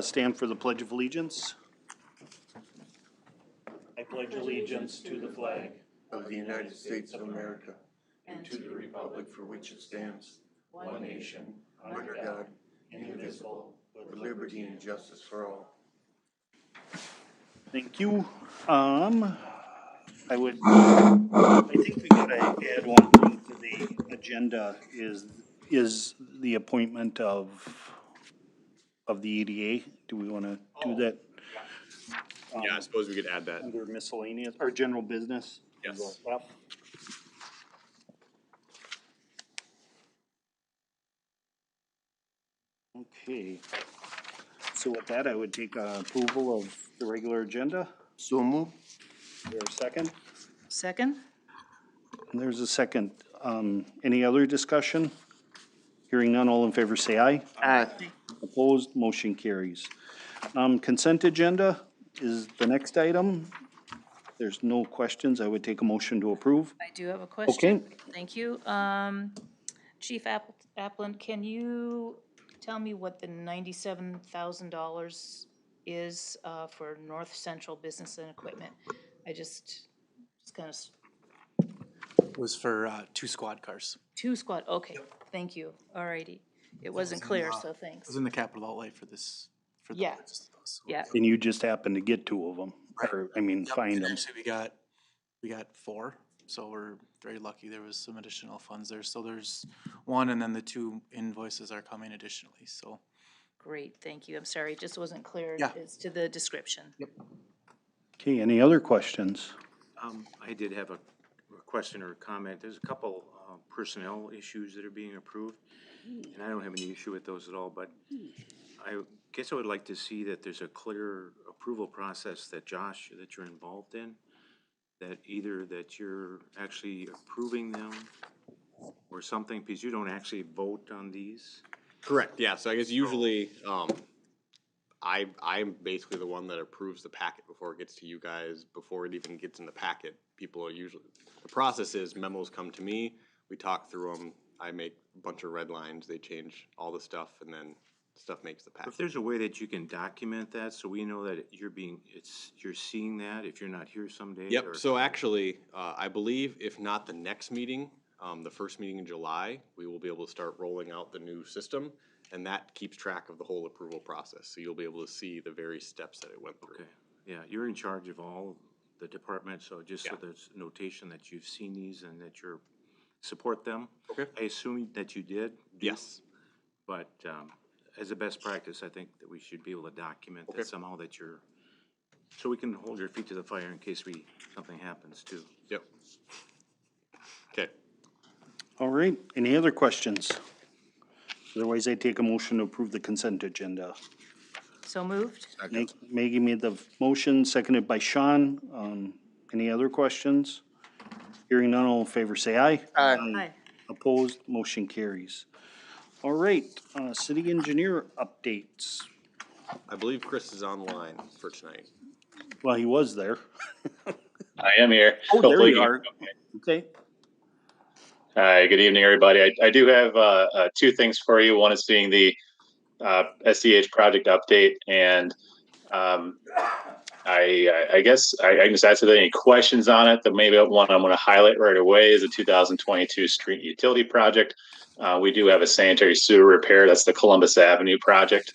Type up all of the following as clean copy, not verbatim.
Stand for the Pledge of Allegiance. I pledge allegiance to the flag of the United States of America and to the republic for which it stands, one nation, under God, indivisible, with liberty and justice for all. Thank you. I think we gotta add one thing to the agenda is the appointment of the EDA. Do we wanna do that? Yeah, I suppose we could add that. Under miscellaneous, or general business? Yes. Yep. Okay, so with that, I would take approval of the regular agenda. So move. Is there a second? Second? And there's a second. Any other discussion? Hearing none, all in favor say aye. Aye. Opposed, motion carries. Consent agenda is the next item. There's no questions. I would take a motion to approve. I do have a question. Okay. Thank you. Chief Applant, can you tell me what the $97,000 is for North Central Business and Equipment? I just kind of, Was for 2 squad cars. 2 squad, okay, thank you, all righty. It wasn't clear, so thanks. It was in the capital outlay for this. For the Yeah. purchase of those. Yeah, And you just happened to get two of them, or, I mean, Yep, find and them. actually we got 4, so we're very lucky. There was some additional funds there. So there's 1, and then the 2 invoices are coming additionally, so. great, thank you. I'm sorry, it just wasn't clear Yeah. as to the description. Okay, any other questions? I did have a question or a comment. There's a couple personnel issues that are being approved, and I don't have any issue with those at all, but I guess I would like to see that there's a clear approval process that Josh, that you're involved in, that either that you're actually approving them or something, because you don't actually vote on these. Correct, yeah, so I guess usually, I'm basically the one that approves the packet before it gets to you guys, before it even gets in the packet. People are usually, the process is memos come to me, we talk through them, I make a bunch of red lines, they change all the stuff, and then stuff makes the If packet. there's a way that you can document that, so we know that you're seeing that if you're not here someday. Yep, so actually, I believe if not the next meeting, the first meeting in July, we will be able to start rolling out the new system, and that keeps track of the whole approval process, so you'll be able to see the various steps that it went through. Okay, yeah, you're in charge of all the departments, so just so Yeah. there's notation that you've seen these and that you're, support them. Okay. I assume that you did. Yes, But, as a best practice, I think that we should be able to document Okay. that somehow that you're, so we can hold your feet to the fire in case something happens too. yep. Okay. All right, any other questions? Otherwise, I take a motion to approve the consent agenda. So moved? Maggie made the motion, seconded by Sean. Any other questions? Hearing none, all in favor say aye. Aye. Opposed, motion carries. All right, city engineer updates. I believe Chris is online for tonight. Well, he was there. I am here. Oh, there Hopefully you are. Okay, Hi, good evening, everybody. I do have 2 things for you. One is being the SDH project update, and I guess I can just ask if there are any questions on it. The maybe one I'm going to highlight right away is the 2022 street utility project. We do have a sanitary sewer repair. That's the Columbus Avenue project.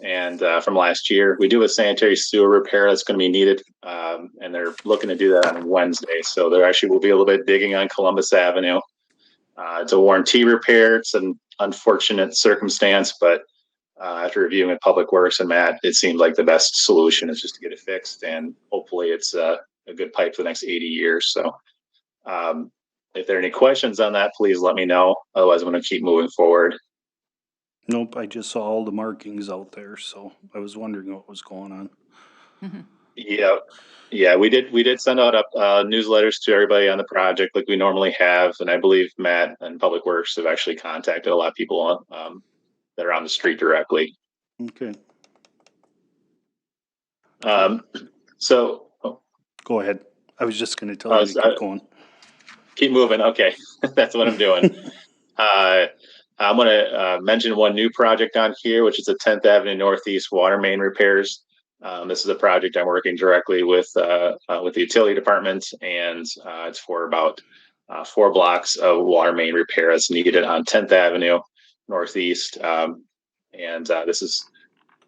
And from last year, we do a sanitary sewer repair that's going to be needed, and they're looking to do that on Wednesday. So there actually will be a little bit of digging on Columbus Avenue. It's a warranty repair. It's an unfortunate circumstance, but after reviewing with Public Works and Matt, it seemed like the best solution is just to get it fixed, and hopefully it's a good pipe for the next 80 years. So if there are any questions on that, please let me know. Otherwise, I'm going to keep moving forward. nope, I just saw all the markings out there, so I was wondering what was going on. Yeah, we did send out newsletters to everybody on the project like we normally have, and I believe Matt and Public Works have actually contacted a lot of people that are on the street directly. Okay, So go ahead. I was just gonna tell you to keep going. keep moving. Okay, that's what I'm doing. I'm going to mention one new project on here, which is the 10th Avenue Northeast water main repairs. This is a project I'm working directly with the utility department, and it's for about 4 blocks of water main repair that's needed on 10th Avenue Northeast. And this is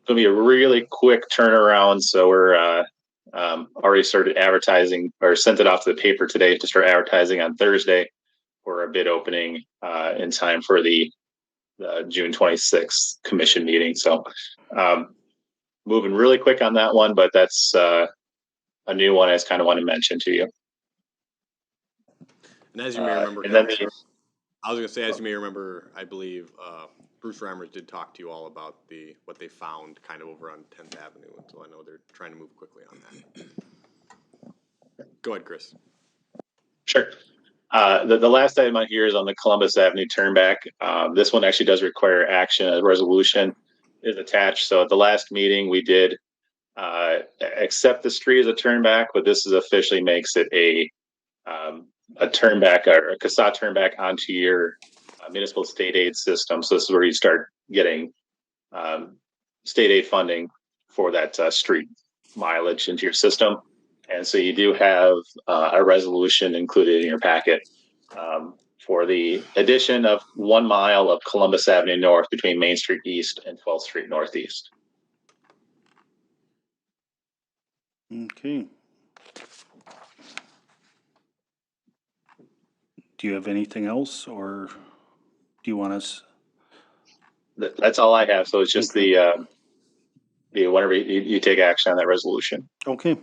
going to be a really quick turnaround. So we're already started advertising or sent it off to the paper today to start advertising on Thursday for a bid opening in time for the June 26th commission meeting. So moving really quick on that one, but that's a new one I just kind of want to mention to you. And as you may remember, And then I was going to say, as you may remember, I believe Bruce Reimers did talk to you all about what they found kind of over on 10th Avenue, and so I know they're trying to move quickly on that. Go ahead, Chris. Sure. The last item on here is on the Columbus Avenue turnback. This one actually does require action. A resolution is attached. So at the last meeting, we did accept the street as a turnback, but this is officially makes it a turnback or a CASA turnback onto your municipal state aid system. So this is where you start getting state aid funding for that street mileage into your system. And so you do have a resolution included in your packet for the addition of 1 mile of Columbus Avenue North between Main Street East and 12th Street Northeast. Okay. Do you have anything else, or do you want us? That's all I have. So it's just Okay. the whenever you take action on that resolution. Okay.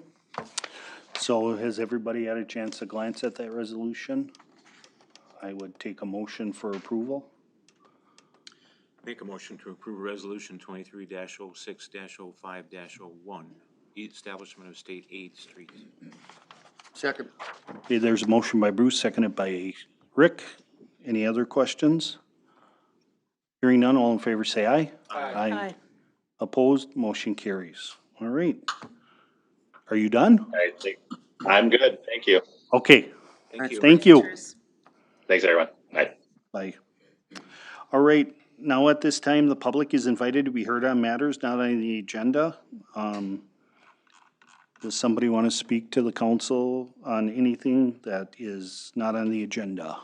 So has everybody had a chance to glance at that resolution? I would take a motion for approval. Make a motion to approve resolution 23-06-05-01, establishment of state aid streets. Second. Okay, there's a motion by Bruce, seconded by Rick. Any other questions? Hearing none, all in favor say aye. Aye. Opposed, motion carries. All right. Are you done? I'm good. Thank you. Okay, Thank you. thank you. Thanks, everyone. Bye. Bye. All right, now at this time, the public is invited to be heard on matters not on the agenda. Does somebody want to speak to the council on anything that is not on the agenda?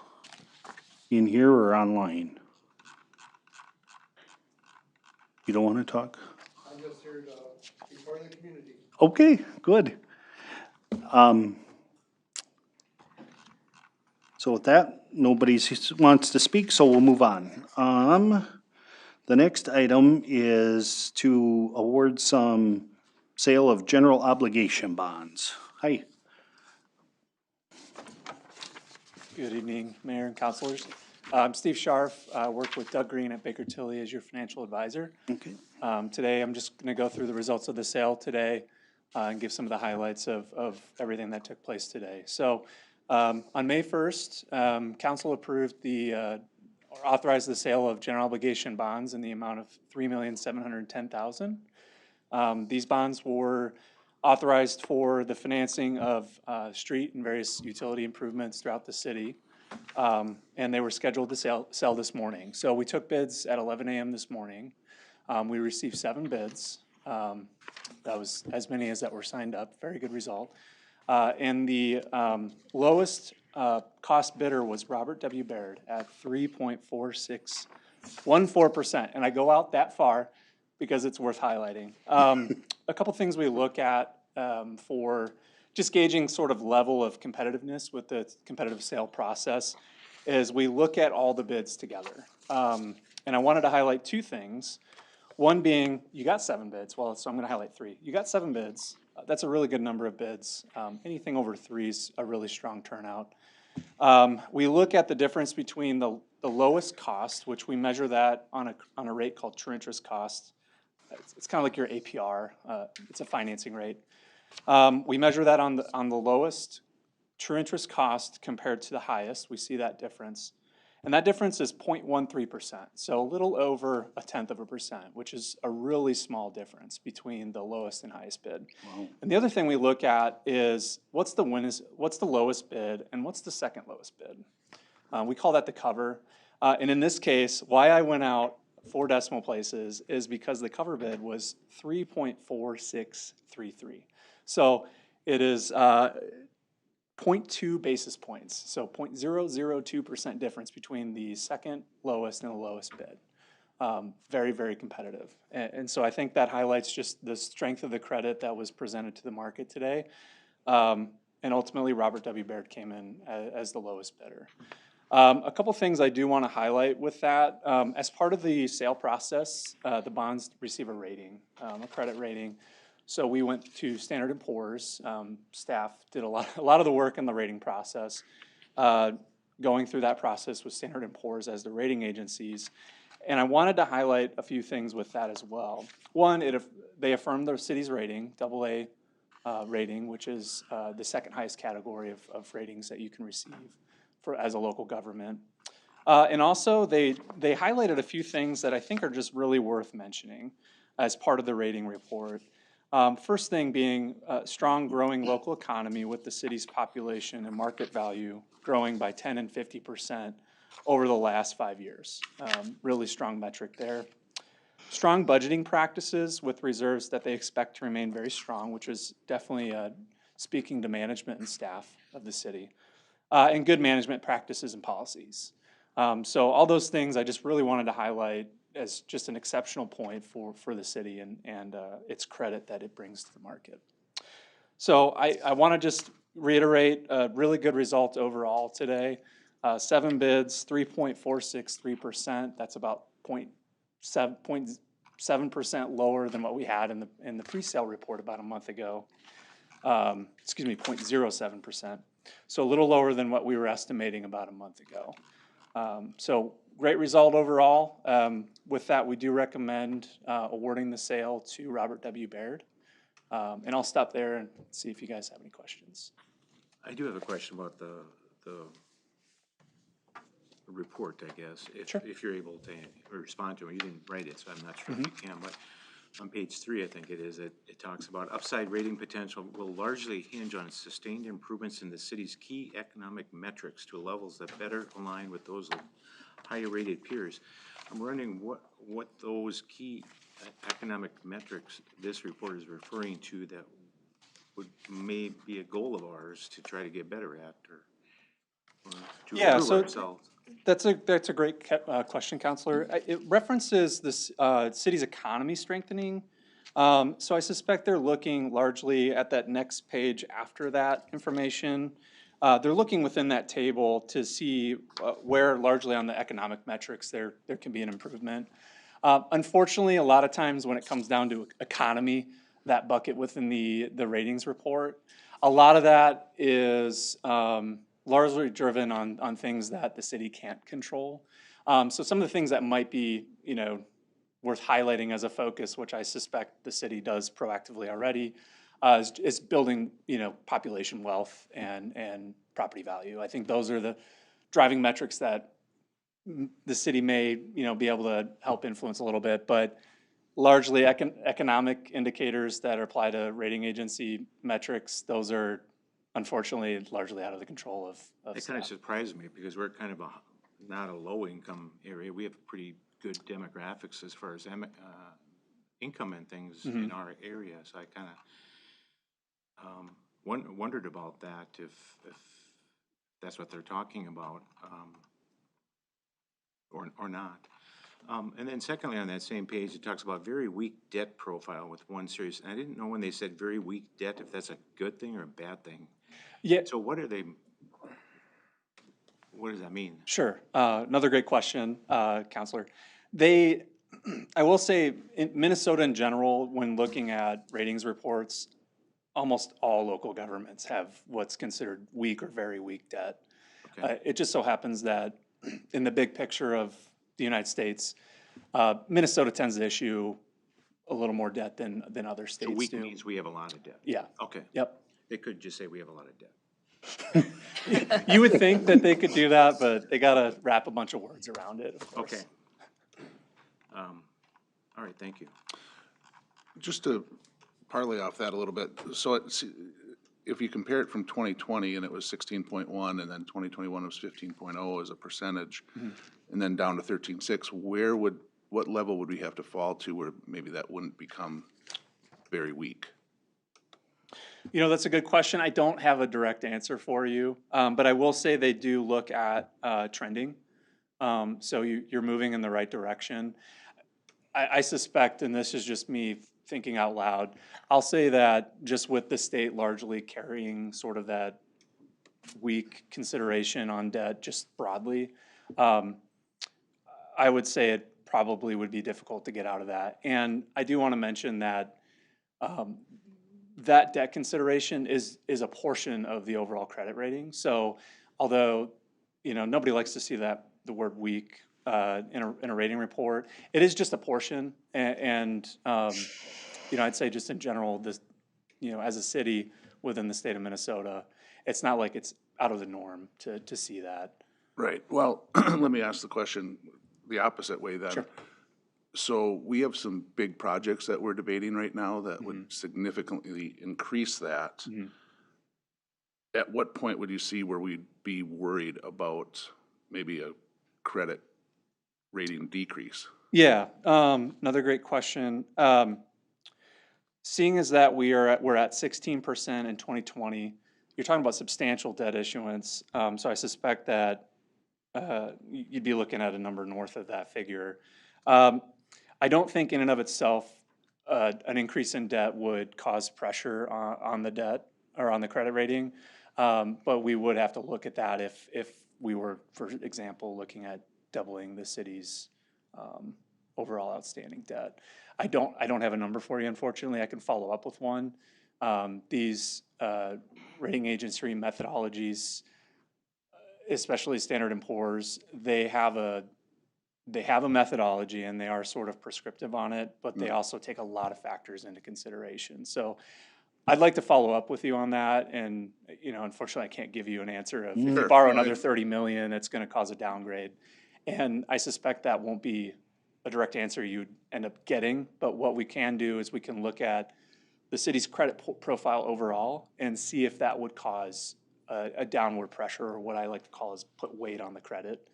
In here or online? You don't want to talk? I'm just here to be part of the community. Okay, good. So with that, nobody wants to speak, so we'll move on. The next item is to award some sale of general obligation bonds. Hi. Good evening, Mayor and councilors. I'm Steve Scharf. I work with Doug Green at Baker Tilly as your financial advisor. Okay. Today, I'm just going to go through the results of the sale today and give some of the highlights of everything that took place today. So on May 1st, council approved or authorized the sale of general obligation bonds in the amount of $3,710,000. These bonds were authorized for the financing of street and various utility improvements throughout the city. And they were scheduled to sell this morning. So we took bids at 11 a.m. this morning. We received 7 bids. That was as many as that were signed up. Very good result. And the lowest cost bidder was Robert W. Baird at 3.4614%. And I go out that far because it's worth highlighting. A couple things we look at for just gauging sort of level of competitiveness with the competitive sale process is we look at all the bids together. And I wanted to highlight 2 things. One being, you got 7 bids. Well, so I'm going to highlight 3. You got 7 bids. That's a really good number of bids. Anything over 3 is a really strong turnout. We look at the difference between the lowest cost, which we measure that on a rate called true interest cost. It's kind of like your APR. It's a financing rate. We measure that on the lowest true interest cost compared to the highest. We see that difference. And that difference is 0.13%, so a little over 1/10%, which is a really small difference between the lowest and highest bid. Wow. And the other thing we look at is what's the lowest bid and what's the second lowest bid. We call that the cover. And in this case, why I went out 4 decimal places is because the cover bid was 3.4633. So it is 0.2 basis points, so 0.002% difference between the second lowest and the lowest bid. Very, very competitive. And so I think that highlights just the strength of the credit that was presented to the market today. And ultimately, Robert W. Baird came in as the lowest bidder. A couple things I do want to highlight with that. As part of the sale process, the bonds receive a rating, a credit rating. So we went to Standard & Poor's. Staff did a lot of the work in the rating process. Going through that process with Standard & Poor's as the rating agencies. And I wanted to highlight a few things with that as well. One, they affirmed the city's rating, AA rating, which is the second highest category of ratings that you can receive as a local government. And also, they highlighted a few things that I think are just really worth mentioning as part of the rating report. First thing being a strong growing local economy with the city's population and market value growing by 10 and 50% over the last 5 years. Really strong metric there. Strong budgeting practices with reserves that they expect to remain very strong, which is definitely speaking to management and staff of the city. And good management practices and policies. So all those things I just really wanted to highlight as just an exceptional point for the city and its credit that it brings to the market. So I want to just reiterate a really good result overall today. 7 bids, 3.463%. That's about 0.7% lower than what we had in the pre-sale report about a month ago. 0.07%. So a little lower than what we were estimating about a month ago. So great result overall. With that, we do recommend awarding the sale to Robert W. Baird. And I'll stop there and see if you guys have any questions. I do have a question about the report, I guess, Sure. if you're able to respond to it. You didn't write it, so I'm not sure if you can, but on page 3, I think it is, it talks about upside rating potential will largely hinge on sustained improvements in the city's key economic metrics to levels that better align with those of higher rated peers. I'm wondering what those key economic metrics this report is referring to that may be a goal of ours to try to get better at or to improve ourselves. That's a great question, Counselor. It references this city's economy strengthening. So I suspect they're looking largely at that next page after that information. They're looking within that table to see where largely on the economic metrics there can be an improvement. Unfortunately, a lot of times when it comes down to economy, that bucket within the ratings report, a lot of that is largely driven on things that the city can't control. So some of the things that might be, worth highlighting as a focus, which I suspect the city does proactively already, is building, population wealth and property value. I think those are the driving metrics that the city may, be able to help influence a little bit, but largely economic indicators that apply to rating agency metrics, those are unfortunately largely out of the control of It kind of surprised me because we're kind of not a low-income area. We have pretty good demographics as far as income and things in our area. So I kind of wondered about that, if that's what they're talking about, or not. And then secondly, on that same page, it talks about very weak debt profile with one series. And I didn't know when they said very weak debt, if that's a good thing or a bad thing. Yeah. So what does that mean? Sure. Another great question, Counselor. I will say, in Minnesota in general, when looking at ratings reports, almost all local governments have what's considered weak or very weak debt. Okay. It just so happens that in the big picture of the United States, Minnesota tends to issue a little more debt than other states So weak do. means we have a lot of debt? Yeah. Okay. Yep. They could just say we have a lot of debt. You would think that they could do that, but they gotta wrap a bunch of words around it, of course. Okay. All right, thank you. Just to parlay off that a little bit, so if you compare it from 2020 and it was 16.1 and then 2021 was 15.0 as a percentage, and then down to 13.6, what level would we have to fall to where maybe that wouldn't become very weak? You know, that's a good question. I don't have a direct answer for you, but I will say they do look at trending. So you're moving in the right direction. I suspect, and this is just me thinking out loud, I'll say that just with the state largely carrying sort of that weak consideration on debt just broadly, I would say it probably would be difficult to get out of that. And I do want to mention that that debt consideration is a portion of the overall credit rating. So although, you know, nobody likes to see the word weak in a rating report, it is just a portion. And you know, I'd say just in general, this, you know, as a city within the state of Minnesota, it's not like it's out of the norm to see that. Right, well, let me ask the question the opposite way then. Sure. So we have some big projects that we're debating right now that would significantly increase that. At what point would you see where we'd be worried about maybe a credit rating decrease? Yeah, another great question. Seeing as that we're at 16% in 2020, you're talking about substantial debt issuance. So I suspect that you'd be looking at a number north of that figure. I don't think in and of itself an increase in debt would cause pressure on the debt or on the credit rating, but we would have to look at that if we were, for example, looking at doubling the city's overall outstanding debt. I don't have a number for you, unfortunately. I can follow up with one. These rating agency methodologies, especially Standard & Poor's, they have a methodology and they are sort of prescriptive on it, but they also take a lot of factors into consideration. So I'd like to follow up with you on that, and you know, unfortunately, I can't give you an answer of if you borrow another 30 million, it's going to cause a downgrade, and I suspect that won't be a direct answer you'd end up getting. But what we can do is we can look at the city's credit profile overall and see if that would cause a downward pressure, or what I like to call is put weight on the credit.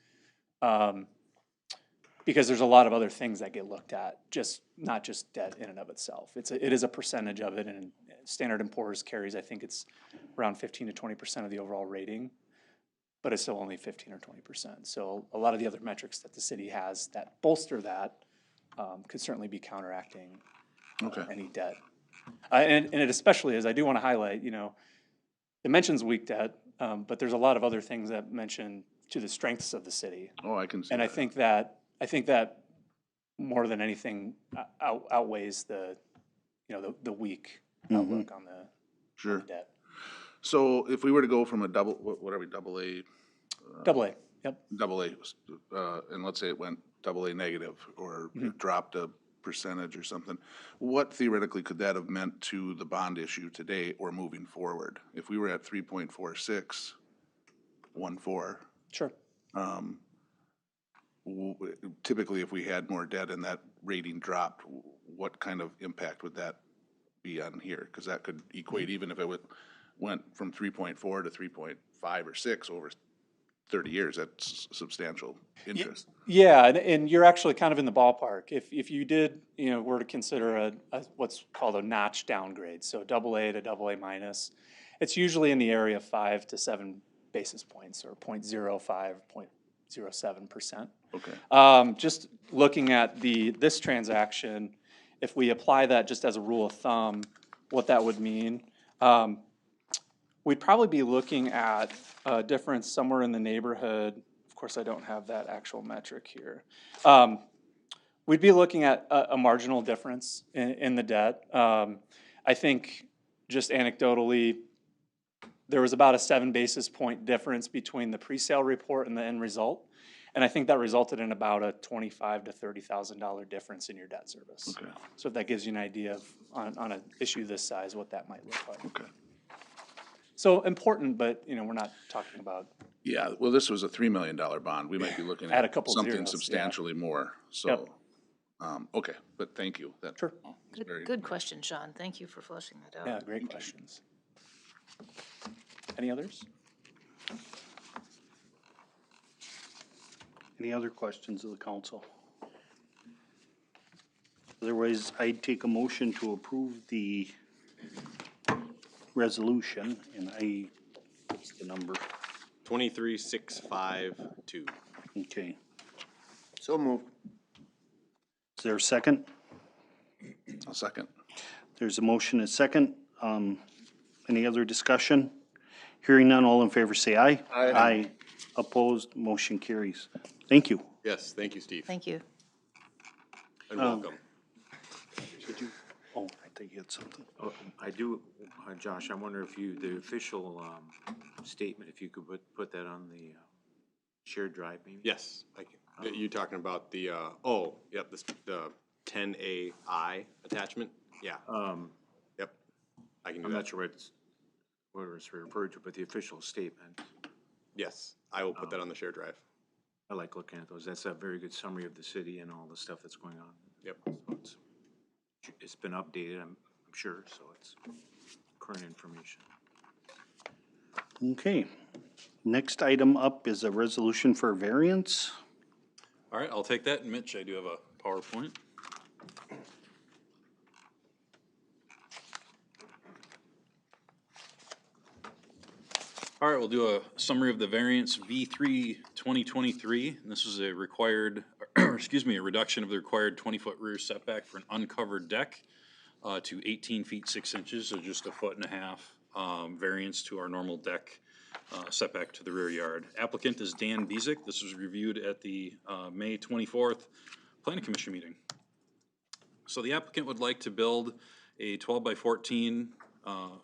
Because there's a lot of other things that get looked at, not just debt in and of itself. It is a percentage of it, and Standard & Poor's carries, I think it's around 15 to 20% of the overall rating, but it's still only 15 or 20%. So a lot of the other metrics that the city has that bolster that could certainly be counteracting any debt. And it especially is, I do want to highlight, you know, it mentions weak debt, but there's a lot of other things that mention to the strengths of the city. Oh, I can see and that. I think that more than anything outweighs the, you know, the weak outlook on the debt. So if we were to go from a what are we, double A? Double A, yep. Double A, and let's say it went double A negative or it dropped a percentage or something, what theoretically could that have meant to the bond issue today or moving forward? If we were at 3.4614. Sure. Typically, if we had more debt and that rating dropped, what kind of impact would that be on here? Because that could equate, even if it went from 3.4 to 3.5 or 6 over 30 years, that's substantial interest. Yeah, and you're actually kind of in the ballpark. If you did, you know, were to consider a what's called a notch downgrade, so double A to double A minus, it's usually in the area of 5 to 7 basis points, or 0.05, 0.07%. Okay. Just looking at this transaction, if we apply that just as a rule of thumb, what that would mean, we'd probably be looking at a difference somewhere in the neighborhood. Of course, I don't have that actual metric here. We'd be looking at a marginal difference in the debt. I think just anecdotally, there was about a 7 basis point difference between the pre-sale report and the end result. And I think that resulted in about a $25,000 to $30,000 difference in your debt service. Okay. So if that gives you an idea of, on an issue this size, what that might look like. Okay. So important, but you know, we're not talking about. Yeah, well, this was a $3 million bond. We might be looking Add at a couple something zeros, substantially more. So, Yep. Okay, but thank you. That Sure. was very Good question, Sean. Thank you for fleshing that out. Yeah, great questions. Any others? Any other questions of the council? Otherwise, I'd take a motion to approve the resolution, and what's the number? 23652. Okay. So moved. Is there a second? I'll second. There's a motion and a second. Any other discussion? Hearing none, all in favor say aye. Aye. Aye. Opposed, motion carries. Thank you. Yes, thank you, Steve, Thank you. and welcome. Did you? Oh, I think you had something. Oh, I do, Josh, I wonder if you, the official, statement, if you could put that on the, shared drive maybe? Yes, I can. You talking about the, yep, the 10AI attachment? Yeah, yep. I can do I'm not that. sure what it's referred to, but the official statement, Yes, I will put that on the shared drive. I like looking at those. That's a very good summary of the city and all the stuff that's going on. Yep. So it's been updated, I'm sure, so it's current information. Okay. Next item up is a resolution for variance. All right, I'll take that. And Mitch, I do have a PowerPoint. All right, we'll do a summary of the variance V3 2023. And this is a required, excuse me, a reduction of the required 20-foot rear setback for an uncovered deck to 18 feet 6 inches, so just a 1.5 foot variance to our normal deck setback to the rear yard. Applicant is Dan Bezick. This was reviewed at the May 24th Planning Commission meeting. So the applicant would like to build a 12 by 14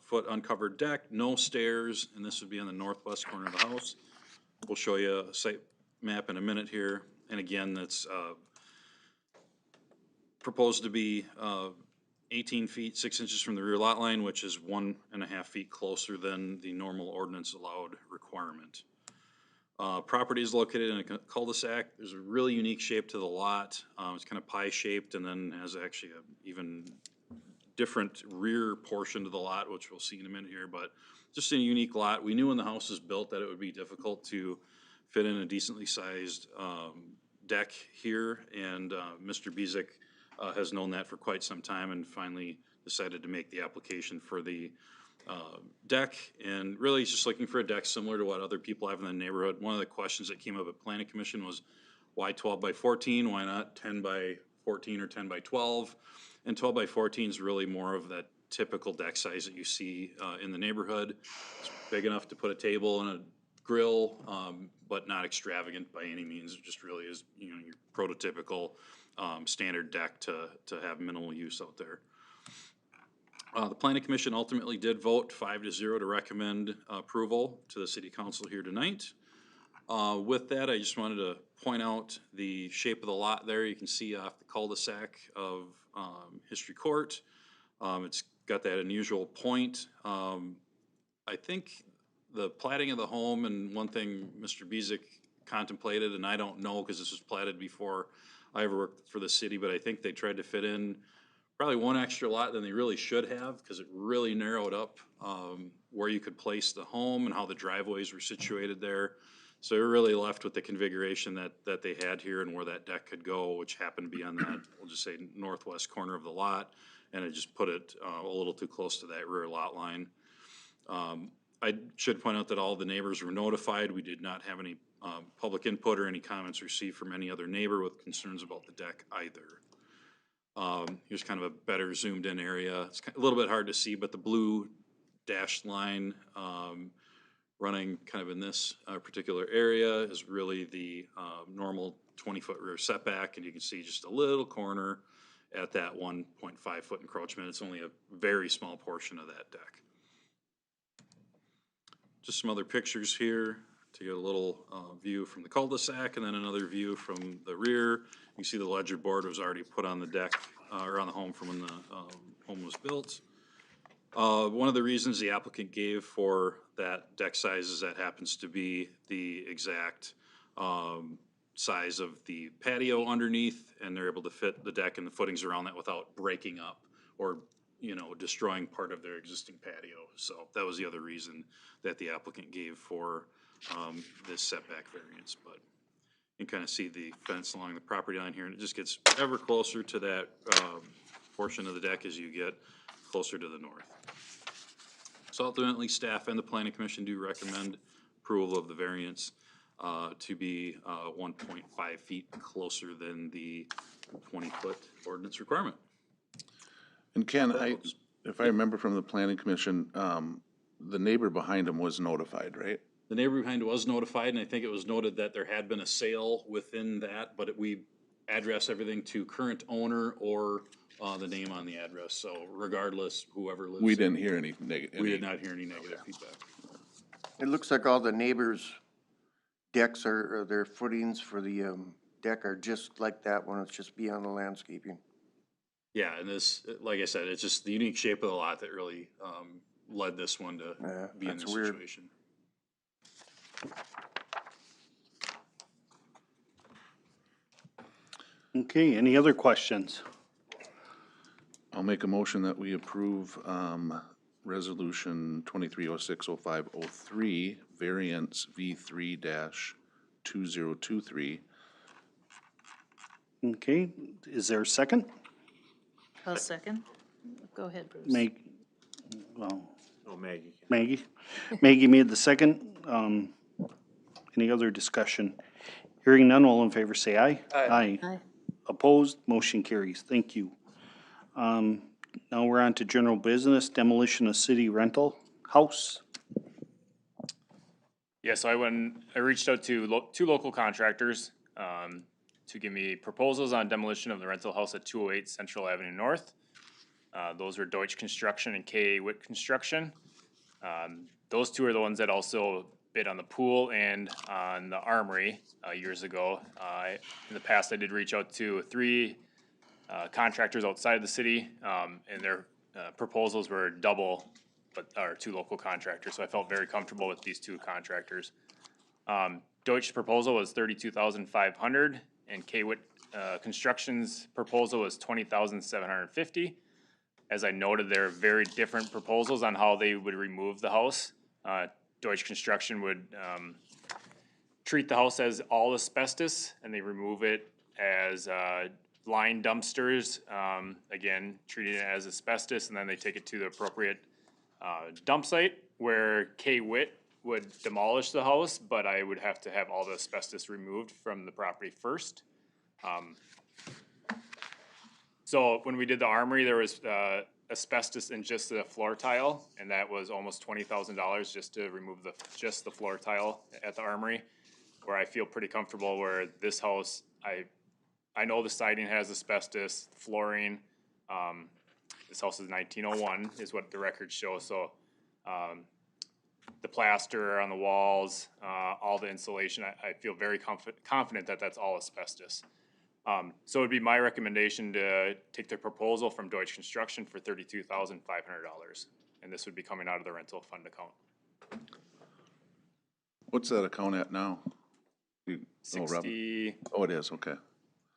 foot uncovered deck, no stairs, and this would be on the northwest corner of the house. We'll show you a site map in a minute here. And again, that's proposed to be 18 feet 6 inches from the rear lot line, which is 1.5 feet closer than the normal ordinance allowed requirement. Property is located in a cul-de-sac. There's a really unique shape to the lot. It's kind of pie-shaped and then has actually a even different rear portion to the lot, which we'll see in a minute here, but just a unique lot. We knew when the house was built that it would be difficult to fit in a decently sized deck here, and Mr. Bezick has known that for quite some time and finally decided to make the application for the deck. And really he's just looking for a deck similar to what other people have in the neighborhood. One of the questions that came up at Planning Commission was why 12 by 14? Why not 10 by 14 or 10 by 12? And 12 by 14 is really more of that typical deck size that you see in the neighborhood. It's big enough to put a table and a grill, but not extravagant by any means. It just really is, you know, your prototypical standard deck to have minimal use out there. The Planning Commission ultimately did vote 5-0 to recommend approval to the City Council here tonight. With that, I just wanted to point out the shape of the lot there. You can see off the cul-de-sac of History Court. It's got that unusual point. I think the platting of the home, and one thing Mr. Bezick contemplated, and I don't know because this was platted before I ever worked for the city, but I think they tried to fit in probably one extra lot than they really should have, because it really narrowed up where you could place the home and how the driveways were situated there. So we were really left with the configuration that they had here and where that deck could go, which happened to be on that, we'll just say, northwest corner of the lot, and it just put it a little too close to that rear lot line. I should point out that all the neighbors were notified. We did not have any public input or any comments received from any other neighbor with concerns about the deck either. Here's kind of a better zoomed in area. It's a little bit hard to see, but the blue dashed line running kind of in this particular area is really the normal 20-foot rear setback, and you can see just a little corner at that 1.5 foot encroachment. It's only a very small portion of that deck. Just some other pictures here to get a little view from the cul-de-sac, and then another view from the rear. You can see the ledger board was already put on the deck or on the home from when the home was built. One of the reasons the applicant gave for that deck size is that happens to be the exact size of the patio underneath, and they're able to fit the deck and the footings around that without breaking up or you know, destroying part of their existing patio. So that was the other reason that the applicant gave for this setback variance. But you can kind of see the fence along the property line here, and it just gets ever closer to that portion of the deck as you get closer to the north. So ultimately, staff and the planning commission do recommend approval of the variance to be 1.5 feet closer than the 20-foot ordinance requirement. And Ken, if I remember from the planning commission, the neighbor behind him was notified, right? The neighbor behind was notified, and I think it was noted that there had been a sale within that, but we address everything to current owner or the name on the address. So regardless, whoever lives We there, didn't hear any negative. we did not hear any negative feedback. It looks like all the neighbors' decks or their footings for the deck are just like that one. It's just beyond the landscaping. Yeah, and this, like I said, it's just the unique shape of the lot that really led this one to be in that's this weird. situation. Okay, any other questions? I'll make a motion that we approve, resolution 23060503, variance V3-2023. Okay, is there a second? I'll second. Go ahead, Bruce. Well, Oh, Maggie. Maggie? Maggie made the second. Any other discussion? Hearing none, all in favor say aye. Aye. Aye. Opposed, motion carries. Thank you. Now we're on to general business, demolition of city rental house. Yeah, so I reached out to two local contractors to give me proposals on demolition of the rental house at 208 Central Avenue North. Those were Deutsch Construction and K.A. Witt Construction. Those two are the ones that also bid on the pool and on the armory years ago. In the past, I did reach out to three contractors outside of the city, and their proposals were double, but are two local contractors. So I felt very comfortable with these two contractors. Deutsch's proposal was $32,500, and K-Witt Construction's proposal was $20,750. As I noted, there are very different proposals on how they would remove the house. Deutsch Construction would treat the house as all asbestos, and they remove it as line dumpsters, again, treating it as asbestos, and then they take it to the appropriate dump site where K-Witt would demolish the house, but I would have to have all the asbestos removed from the property first. So when we did the armory, there was asbestos in just the floor tile, and that was almost $20,000 just to remove just the floor tile at the armory, where I feel pretty comfortable. Where this house, I know the siding has asbestos, flooring. This house is 1901 is what the records show. So the plaster on the walls, all the insulation, I feel very confident that that's all asbestos. So it'd be my recommendation to take the proposal from Deutsch Construction for $32,500, and this would be coming out of the rental fund account. What's that account at now? Robin? 60. Oh, it is, okay.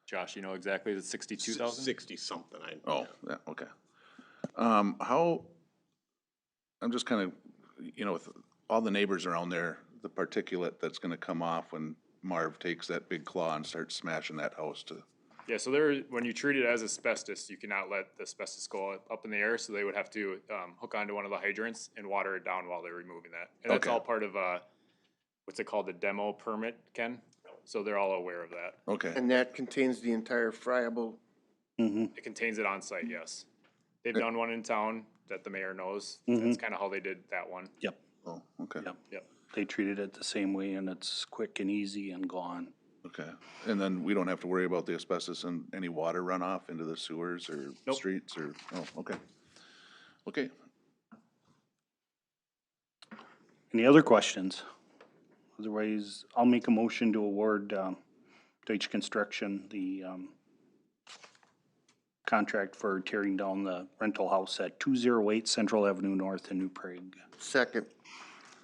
Josh, you know exactly, it's 62,000? 60 something. Oh, yeah, okay. I'm just kind of, with all the neighbors around there, the particulate that's gonna come off when Marv takes that big claw and starts smashing that house to. Yeah, so when you treat it as asbestos, you cannot let the asbestos go up in the air, so they would have to hook onto one of the hydrants and water it down while they're removing that. And that's Okay. all part of, what's it called, the demo permit, Ken? So they're all aware of that. Okay, And that contains the entire friable. It contains it on site, yes. They've done one in town that the mayor knows. That's kind of how they did that one. Yep, oh, okay, yep. Yep. They treated it the same way and it's quick and easy and gone. okay. And then we don't have to worry about the asbestos and any water runoff into the sewers or Nope. streets or, oh, okay. Okay, Any other questions? Otherwise, I'll make a motion to award Deutsch Construction the contract for tearing down the rental house at 208 Central Avenue North in New Prague. Second.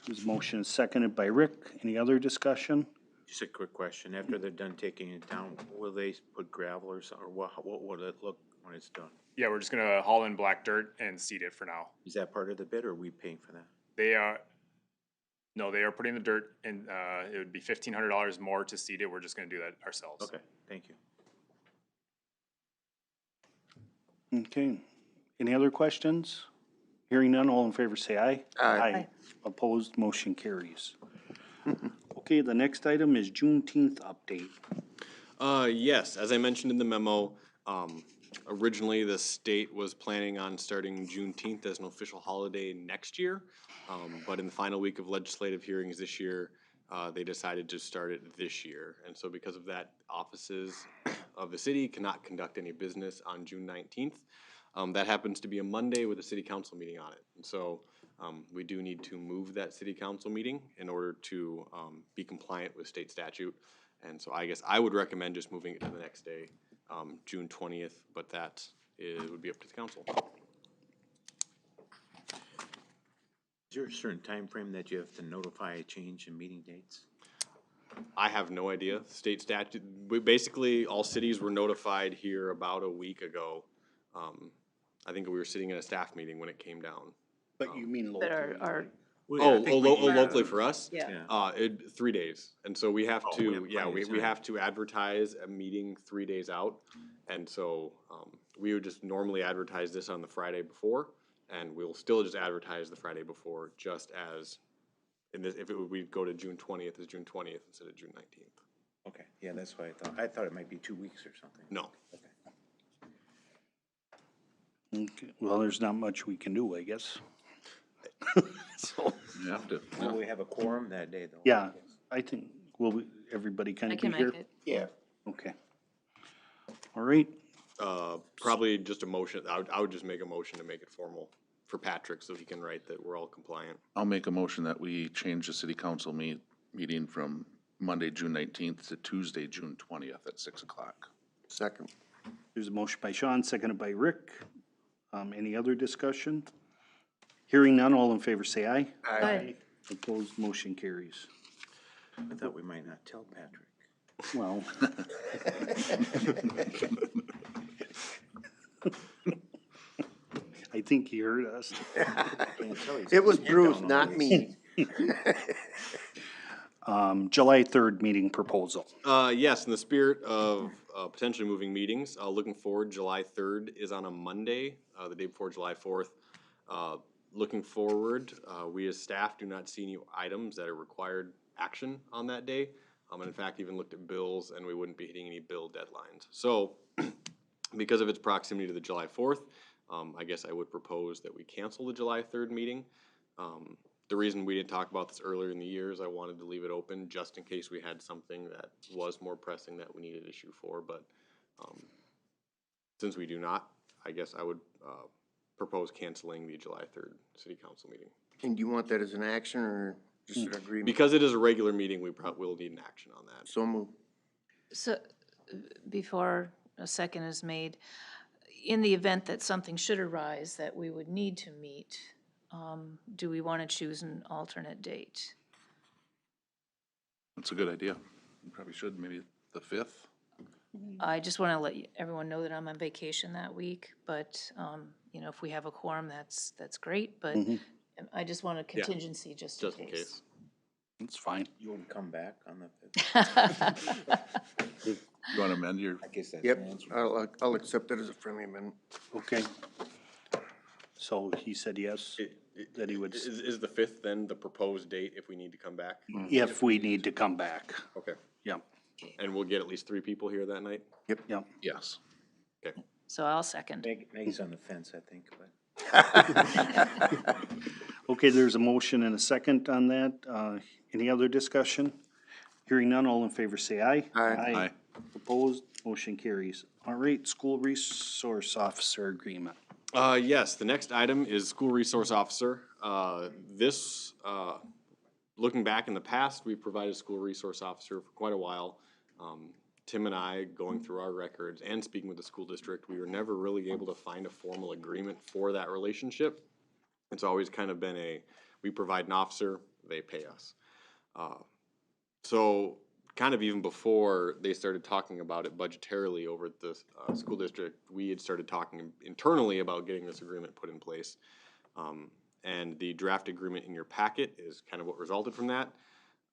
This motion is seconded by Rick. Any other discussion? Just a quick question. After they're done taking it down, will they put gravel or what would it look when it's done? Yeah, we're just gonna haul in black dirt and seed it for now. Is that part of the bid or are we paying for that? They are, no, they are putting the dirt and, it would be $1,500 more to seed it. We're just gonna do that ourselves. Okay, thank you. Okay. Any other questions? Hearing none, all in favor say aye. Aye. Opposed, motion carries. Okay, the next item is Juneteenth update. Yes, as I mentioned in the memo, originally the state was planning on starting Juneteenth as an official holiday next year. But in the final week of legislative hearings this year, they decided to start it this year. And so because of that, offices of the city cannot conduct any business on June 19th. That happens to be a Monday with a city council meeting on it. And so we do need to move that city council meeting in order to be compliant with state statute. And so I guess I would recommend just moving it to the next day, June 20th, but that would be up to the council. Is there a certain time frame that you have to notify a change in meeting dates? I have no idea. State statute, basically, all cities were notified here about a week ago. I think we were sitting in a staff meeting when it came down. But you mean But locally? our, Locally for us? yeah. 3 days. And so we have Oh, we to, have yeah, plenty of we time. have to advertise a meeting 3 days out. And so, we would just normally advertise this on the Friday before, and we'll still just advertise the Friday before, just as, in this, if it would, we'd go to June 20th as June 20th instead of June 19th. Okay, yeah, that's what I thought. I thought it might be 2 weeks or something. No. Okay, well, there's not much we can do, I guess. So, You have to, Will we have a quorum that day, though? yeah, I think, will everybody kind I of be can here? make it. Yeah. Okay. All right, Probably just a motion, I would just make a motion to make it formal for Patrick so he can write that we're all compliant. I'll make a motion that we change the city council meeting from Monday, June 19th to Tuesday, June 20th at 6 o'clock. Second. there's a motion by Sean, seconded by Rick. Any other discussion? Hearing none, all in favor say aye. Aye. Opposed, motion carries. I thought we might not tell Patrick. Well. I think he heard us. Can't tell he's It was got his head Bruce, down not on me. July 3rd meeting proposal. Yes, in the spirit of potentially moving meetings, looking forward, July 3rd is on a Monday, the day before July 4th. Looking forward, we as staff do not see any items that are required action on that day. And in fact, even looked at bills and we wouldn't be hitting any bill deadlines. So because of its proximity to the July 4th, I guess I would propose that we cancel the July 3rd meeting. The reason we didn't talk about this earlier in the year is I wanted to leave it open just in case we had something that was more pressing that we needed issue for, but since we do not, I guess I would propose canceling the July 3rd city council meeting. And do you want that as an action or just an agreement? Because it is a regular meeting, we probably will need an action on that. So move. So, before a second is made, in the event that something should arise that we would need to meet, do we want to choose an alternate date? That's a good idea. You probably should, maybe the 5th. I just want to let everyone know that I'm on vacation that week, but, you know, if we have a quorum, that's great, but I just want a contingency just in case. That's fine. You wouldn't come back on the 5th? You want to amend your, I guess that's Yep, the answer. I'll accept it as a friendly amendment. Okay. So he said yes, that he would, Is the 5th then the proposed date if we need to come back? if we need to come back. Okay. Yep, And we'll get at least 3 people here that night? yep. yes. Okay. So I'll second. Maggie's on the fence, I think, but. Okay, there's a motion and a second on that. Any other discussion? Hearing none, all in favor say aye. Aye. Opposed, motion carries. All right, school resource officer agreement. Yes, the next item is school resource officer. Looking back in the past, we provided a school resource officer for quite a while. Tim and I, going through our records and speaking with the school district, we were never really able to find a formal agreement for that relationship. It's always kind of been we provide an officer, they pay us. So kind of even before they started talking about it budgetarily over at the school district, we had started talking internally about getting this agreement put in place. And the draft agreement in your packet is kind of what resulted from that.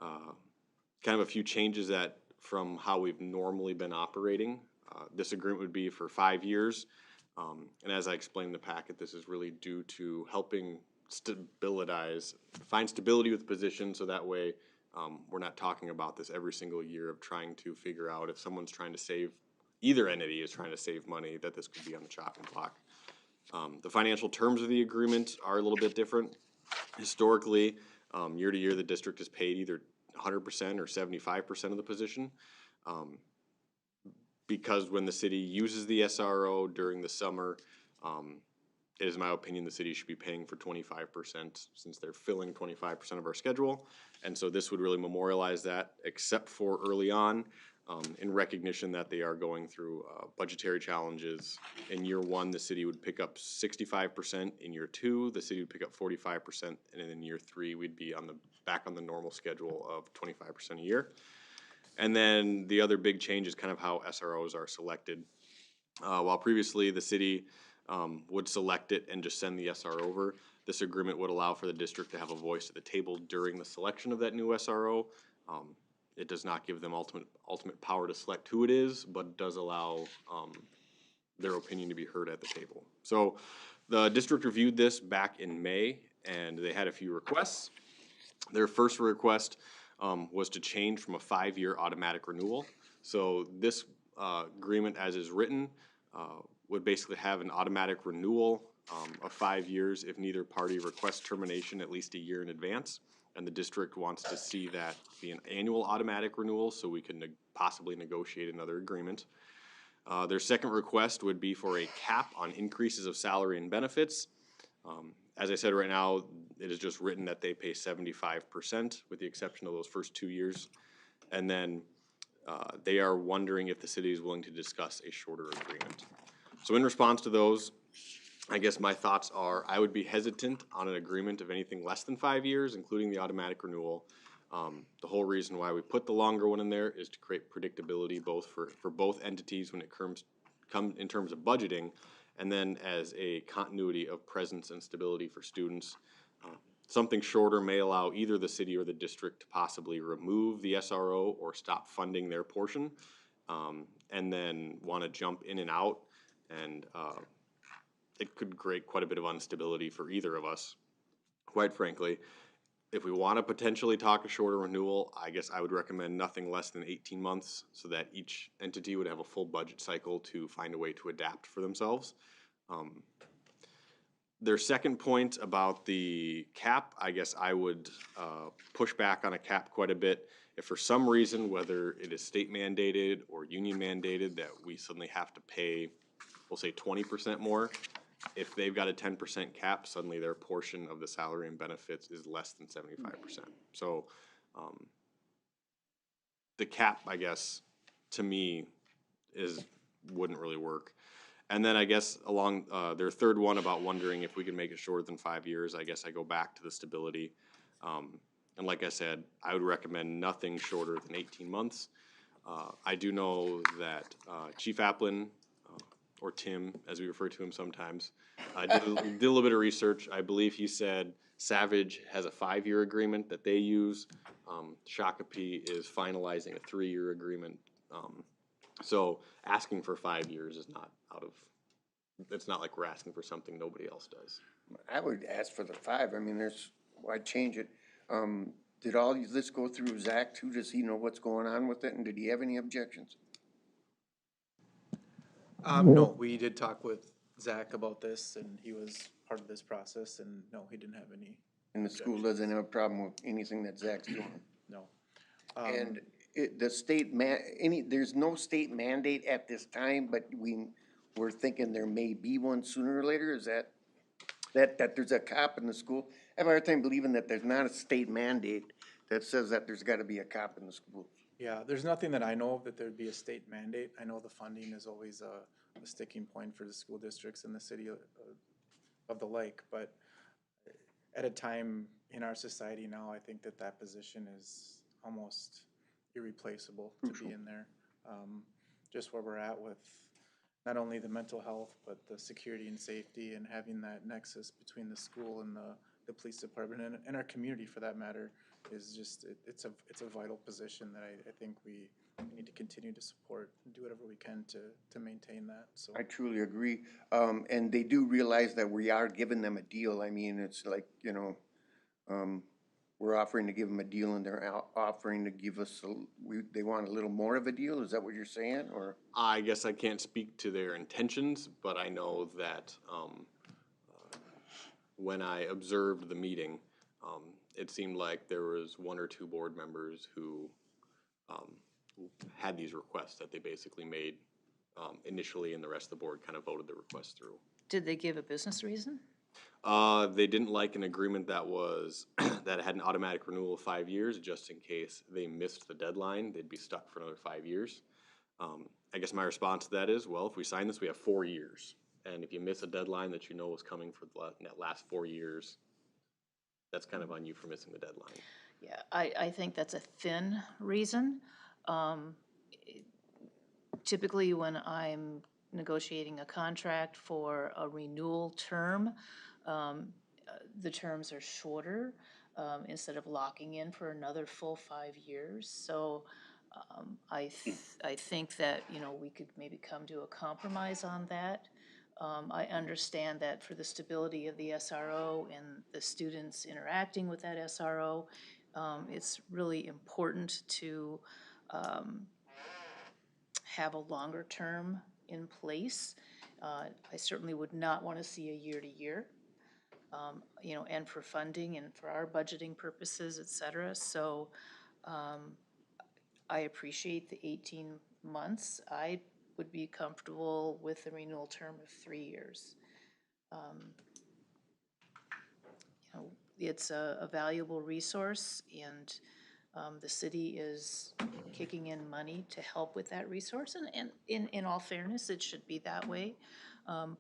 Kind of a few changes that from how we've normally been operating. This agreement would be for 5 years. And as I explained in the packet, this is really due to helping find stability with the position, so that way we're not talking about this every single year of trying to figure out if someone's trying to save, either entity is trying to save money, that this could be on the chopping block. The financial terms of the agreement are a little bit different. Historically, year to year, the district is paid either 100% or 75% of the position. Because when the city uses the SRO during the summer, it is my opinion the city should be paying for 25% since they're filling 25% of our schedule. And so this would really memorialize that, except for early on, in recognition that they are going through budgetary challenges. In year one, the city would pick up 65%. In year two, the city would pick up 45%. And then in year three, we'd be back on the normal schedule of 25% a year. And then the other big change is kind of how SROs are selected. While previously the city would select it and just send the SRO over, this agreement would allow for the district to have a voice at the table during the selection of that new SRO. It does not give them ultimate power to select who it is, but does allow their opinion to be heard at the table. So the district reviewed this back in May, and they had a few requests. Their first request was to change from a 5-year automatic renewal. So this agreement, as is written, would basically have an automatic renewal of 5 years if neither party requests termination at least a year in advance. And the district wants to see that be an annual automatic renewal so we can possibly negotiate another agreement. Their second request would be for a cap on increases of salary and benefits. As I said, right now, it is just written that they pay 75% with the exception of those first 2 years. And then they are wondering if the city is willing to discuss a shorter agreement. So in response to those, I guess my thoughts are I would be hesitant on an agreement of anything less than 5 years, including the automatic renewal. The whole reason why we put the longer one in there is to create predictability both for both entities when it comes in terms of budgeting, and then as a continuity of presence and stability for students. Something shorter may allow either the city or the district to possibly remove the SRO or stop funding their portion, and then want to jump in and out, and it could create quite a bit of instability for either of us, quite frankly. If we want to potentially talk a shorter renewal, I guess I would recommend nothing less than 18 months so that each entity would have a full budget cycle to find a way to adapt for themselves. Their second point about the cap, I guess I would push back on a cap quite a bit. If for some reason, whether it is state mandated or union mandated, that we suddenly have to pay, we'll say 20% more, if they've got a 10% cap, suddenly their portion of the salary and benefits is less than 75%. So the cap, I guess, to me, wouldn't really work. And then I guess along their third one about wondering if we can make it shorter than 5 years, I guess I go back to the stability. And like I said, I would recommend nothing shorter than 18 months. I do know that Chief Applin, or Tim, as we refer to him sometimes, did a little bit of research. I believe he said Savage has a 5-year agreement that they use. Shakopee is finalizing a 3-year agreement. So asking for 5 years is not it's not like we're asking for something nobody else does. I would ask for the 5. I mean, why change it? Did all this go through Zach too? Does he know what's going on with it? And did he have any objections? No, we did talk with Zach about this, and he was part of this process, and no, he didn't have any. And the school doesn't have a problem with anything that Zach's doing? No. And there's no state mandate at this time, but we're thinking there may be one sooner or later. Is that there's a cop in the school? I have a hard time believing that there's not a state mandate that says that there's gotta be a cop in the school. Yeah, there's nothing that I know of that there'd be a state mandate. I know the funding is always a sticking point for the school districts in the city of the lake, but at a time in our society now, I think that position is almost irreplaceable to be in there. Just where we're at with not only the mental health, but the security and safety, and having that nexus between the school and the police department and our community for that matter is just, it's a vital position that I think we need to continue to support and do whatever we can to maintain that, so. I truly agree. And they do realize that we are giving them a deal. I mean, it's like, you know, we're offering to give them a deal and they're offering to give us, they want a little more of a deal? Is that what you're saying, or? I guess I can't speak to their intentions, but I know that when I observed the meeting, it seemed like there was one or two board members who had these requests that they basically made initially, and the rest of the board kind of voted the request through. Did they give a business reason? They didn't like an agreement that was, that had an automatic renewal of 5 years, just in case they missed the deadline, they'd be stuck for another 5 years. I guess my response to that is, well, if we sign this, we have 4 years. And if you miss a deadline that you know is coming for that last 4 years, that's kind of on you for missing the deadline. Yeah, I think that's a thin reason. Typically, when I'm negotiating a contract for a renewal term, the terms are shorter instead of locking in for another full 5 years. So I think that, you know, we could maybe come to a compromise on that. I understand that for the stability of the SRO and the students interacting with that SRO, it's really important to have a longer term in place. I certainly would not want to see a year-to-year, you know, and for funding and for our budgeting purposes, et cetera. So I appreciate the 18 months. I would be comfortable with a renewal term of 3 years. You know, it's a valuable resource, and the city is kicking in money to help with that resource, and in all fairness, it should be that way.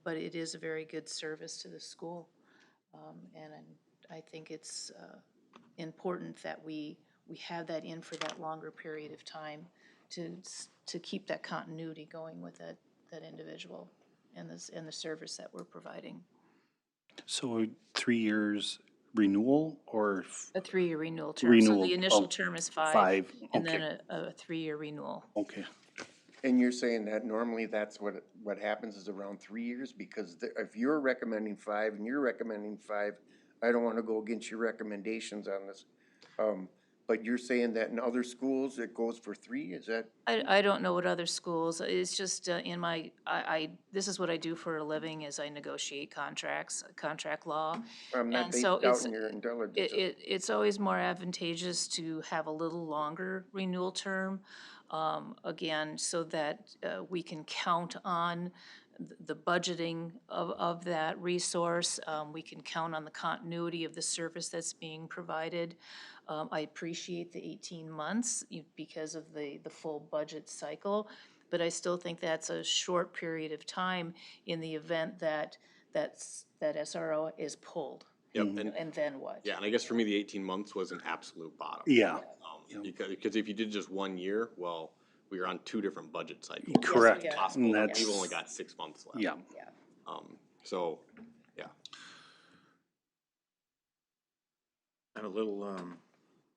But it is a very good service to the school, and I think it's important that we have that in for that longer period of time to keep that continuity going with that individual and the service that we're providing. So 3 years renewal or? A 3-year renewal term. Renewal, So the initial oh, term is 5. 5, And then okay. a 3-year renewal. Okay. And you're saying that normally that's what happens is around 3 years? Because if you're recommending 5 and you're recommending 5, I don't want to go against your recommendations on this. But you're saying that in other schools it goes for 3, is that? I don't know what other schools, it's just in my, this is what I do for a living, is I negotiate contracts, contract law. I'm not And so doubting your intelligence. it's always more advantageous to have a little longer renewal term, again, so that we can count on the budgeting of that resource. We can count on the continuity of the service that's being provided. I appreciate the 18 months because of the full budget cycle, but I still think that's a short period of time in the event that SRO is pulled. Yep, And then what? yeah, and I guess for me, the 18 months was an absolute bottom. Yeah. Because if you did just 1 year, well, we were on 2 different budget cycles. Correct. Yes, Possible, And that that's- we've only got 6 months left. Yeah. So, yeah. I'm a little,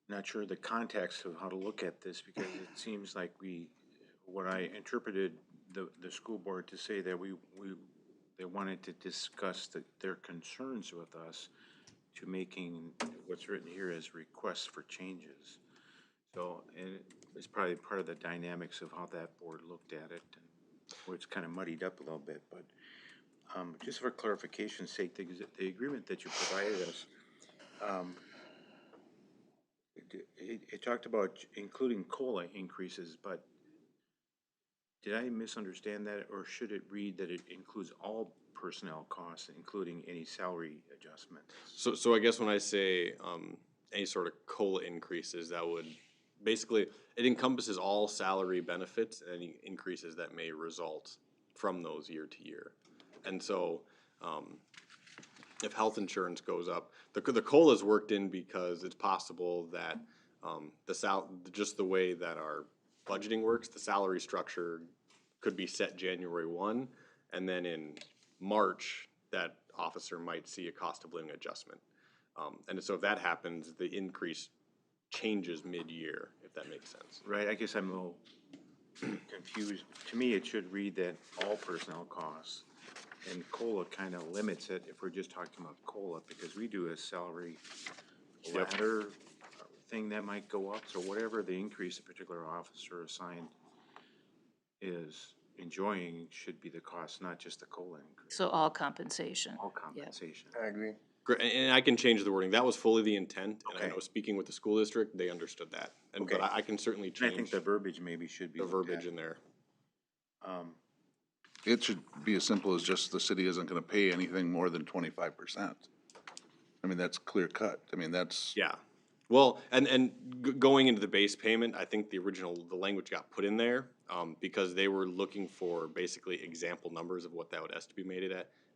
not sure the context of how to look at this, because it seems like what I interpreted the school board to say that they wanted to discuss their concerns with us to making what's written here as requests for changes. So, and it's probably part of the dynamics of how that board looked at it, and where it's kind of muddied up a little bit, but just for clarification's sake, the agreement that you provided us, it talked about including COLA increases, but did I misunderstand that, or should it read that it includes all personnel costs, including any salary adjustment? So I guess when I say any sort of COLA increases, that would basically, it encompasses all salary benefits and any increases that may result from those year to year. And so if health insurance goes up, the COLA is worked in because it's possible that Just the way that our budgeting works, the salary structure could be set January 1, and then in March, that officer might see a cost of living adjustment. And so if that happens, the increase changes mid-year, if that makes sense. Right, I guess I'm a little confused. To me, it should read that all personnel costs, and COLA kind of limits it if we're just talking about COLA, because we do a salary ladder thing that might go up, so whatever the increase a particular officer assigned is enjoying should be the cost, not just the COLA increase, So all compensation. all compensation. I agree. Great, and I can change the wording. That was fully the intent, and I Okay. know speaking with the school district, they understood that. And, but Okay. I can certainly And I think change the verbiage maybe should be the looked verbiage at. in there. It should be as simple as just the city isn't gonna pay anything more than 25%. I mean, that's clear cut. I mean, that's, Yeah. Well, and going into the base payment, I think the language got put in there, because they were looking for basically example numbers of what that would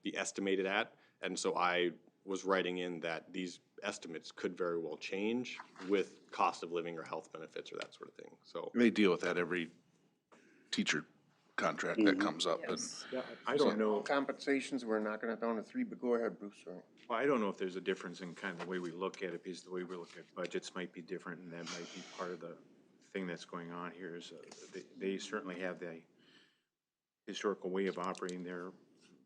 be estimated at. And so I was writing in that these estimates could very well change with cost of living or health benefits or that sort of thing, so. they deal with that every teacher contract that comes up, and Yeah, I don't know. Compensations, we're knocking it down to 3, but go ahead, Bruce, sorry. Well, I don't know if there's a difference in kind of the way we look at it, because the way we look at budgets might be different, and that might be part of the thing that's going on here is they certainly have the historical way of operating their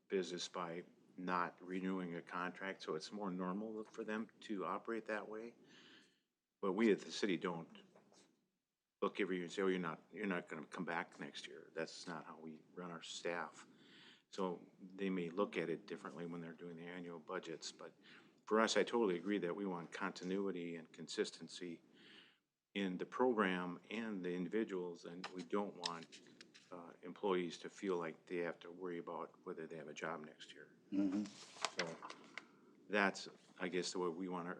business by not renewing a contract, so it's more normal for them to operate that way. But we at the city don't look every year and say, oh, you're not gonna come back next year. That's not how we run our staff. So they may look at it differently when they're doing the annual budgets, but for us, I totally agree that we want continuity and consistency in the program and the individuals, and we don't want employees to feel like they have to worry about whether they have a job next year. So that's, I guess, the way we want to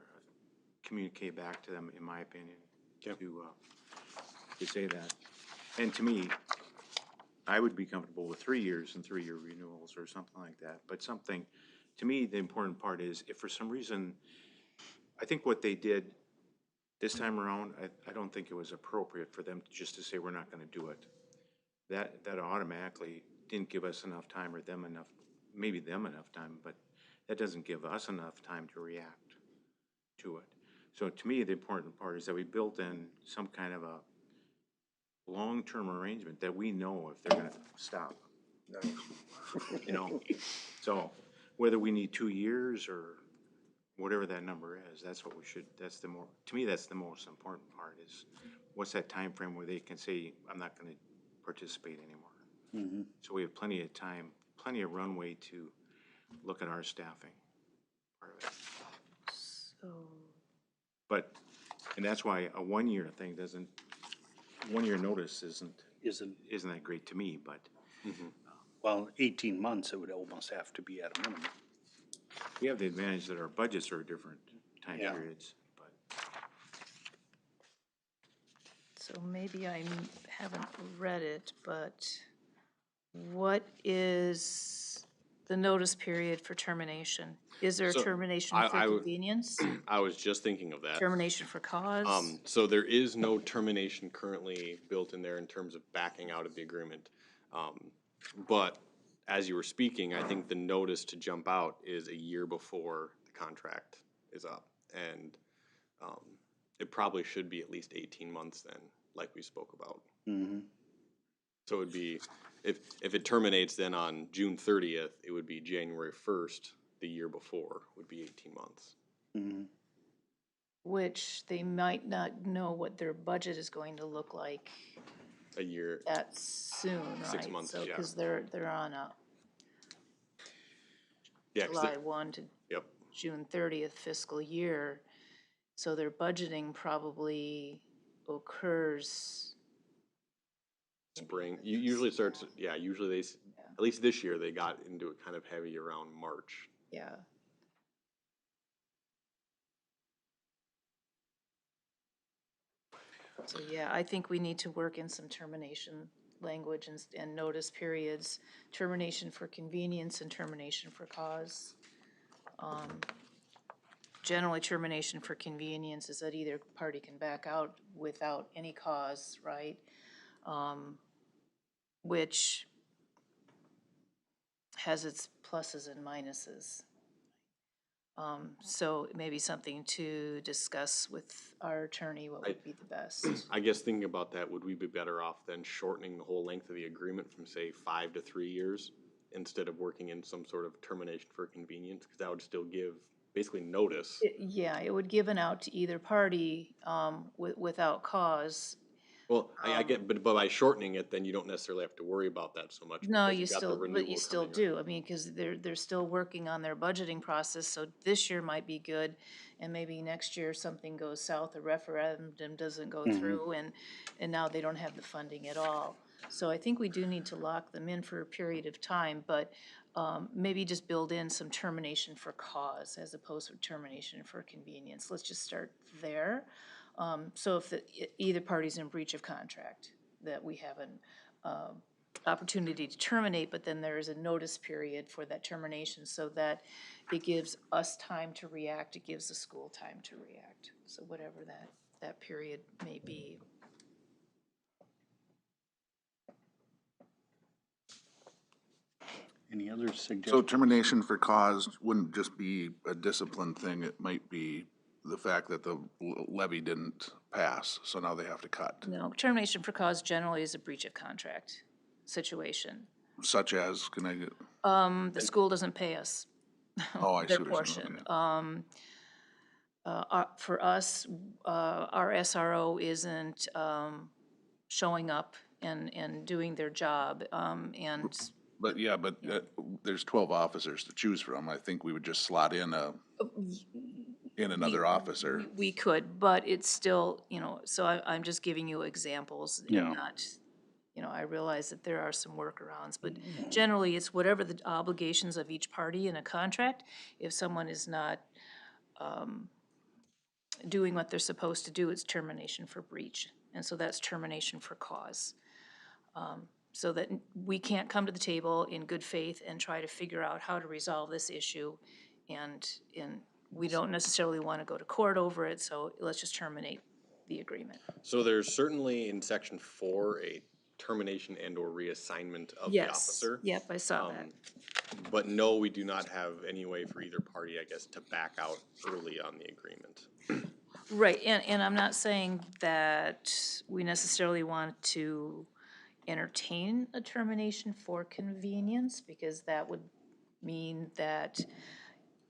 communicate back to them, in my opinion, to say that. And to me, I would be comfortable with 3 years and 3-year renewals or something like that. But something, to me, the important part is if for some reason, I think what they did this time around, I don't think it was appropriate for them just to say, we're not gonna do it. That automatically didn't give us enough time or them enough, maybe them enough time, but that doesn't give us enough time to react to it. So to me, the important part is that we built in some kind of a long-term arrangement that we know if they're gonna stop. You know, so whether we need 2 years or whatever that number is, that's what we should, to me, that's the most important part is what's that time frame where they can say, I'm not gonna participate anymore. So we have plenty of time, plenty of runway to look at our staffing part of it. So, But, and that's why a 1-year thing doesn't, 1-year notice isn't that great to me, but Well, 18 months, it would almost have to be at a minimum. we have the advantage that our budgets are different time Yeah. periods, but. so maybe I haven't read it, but what is the notice period for termination? Is there a So, termination I- for I would- convenience? I was just thinking of that. Termination for cause? So there is no termination currently built in there in terms of backing out of the agreement. But as you were speaking, I think the notice to jump out is a year before the contract is up. And it probably should be at least 18 months then, like we spoke about. So it would be, if it terminates then on June 30th, it would be January 1st, the year before, would be 18 months. Which they might not know what their budget is going to look like A year, that soon, right? 6 months, So, yeah. because they're on a yeah, 'cause July 1 to yep. June 30th fiscal year, so their budgeting probably occurs, Spring, usually starts, yeah, usually at least this year, they got into it kind of heavy around March. yeah. So, yeah, I think we need to work in some termination language and notice periods, termination for convenience and termination for cause. generally termination for convenience is that either party can back out without any cause, right? Which has its pluses and minuses. So it may be something to discuss with our attorney, what would be the best. I guess thinking about that, would we be better off than shortening the whole length of the agreement from, say, 5 to 3 years instead of working in some sort of termination for convenience? Because that would still give basically notice. Yeah, it would give an out to either party, without cause. Well, I get, but by shortening it, then you don't necessarily have to worry about that so much. No, because you you've got the still, but renewal you still coming do. I mean, because they're still working on their budgeting process, so this year might be good, and maybe next year something goes south, a referendum doesn't go through, and now they don't have the funding at all. So I think we do need to lock them in for a period of time, but maybe just build in some termination for cause as opposed to termination for convenience. Let's just start there. So if either party's in breach of contract, that we have an opportunity to terminate, but then there is a notice period for that termination so that it gives us time to react, it gives the school time to react. So whatever that period may be. Any other So suggestions? termination for cause wouldn't just be a discipline thing, it might be the fact that the levy didn't pass, so now they have to cut. No, termination for cause generally is a breach of contract situation. Such as, can I get, The school doesn't pay us oh, I see their what you're saying, portion. okay. For us, our SRO isn't showing up and doing their job, and But yeah, but there's 12 officers to choose from. I think we would just slot in another officer. we could, but it's still, so I'm just giving you examples and Yeah. not, I realize that there are some workarounds, but generally it's whatever the obligations of each party in a contract. If someone is not doing what they're supposed to do, it's termination for breach. And so that's termination for cause. So that we can't come to the table in good faith and try to figure out how to resolve this issue. And we don't necessarily want to go to court over it, so let's just terminate the agreement. So there's certainly in section 4 a termination and or reassignment of the Yes, officer. yep, I saw that. But no, we do not have any way for either party, I guess, to back out early on the agreement. Right, and I'm not saying that we necessarily want to entertain a termination for convenience, because that would mean that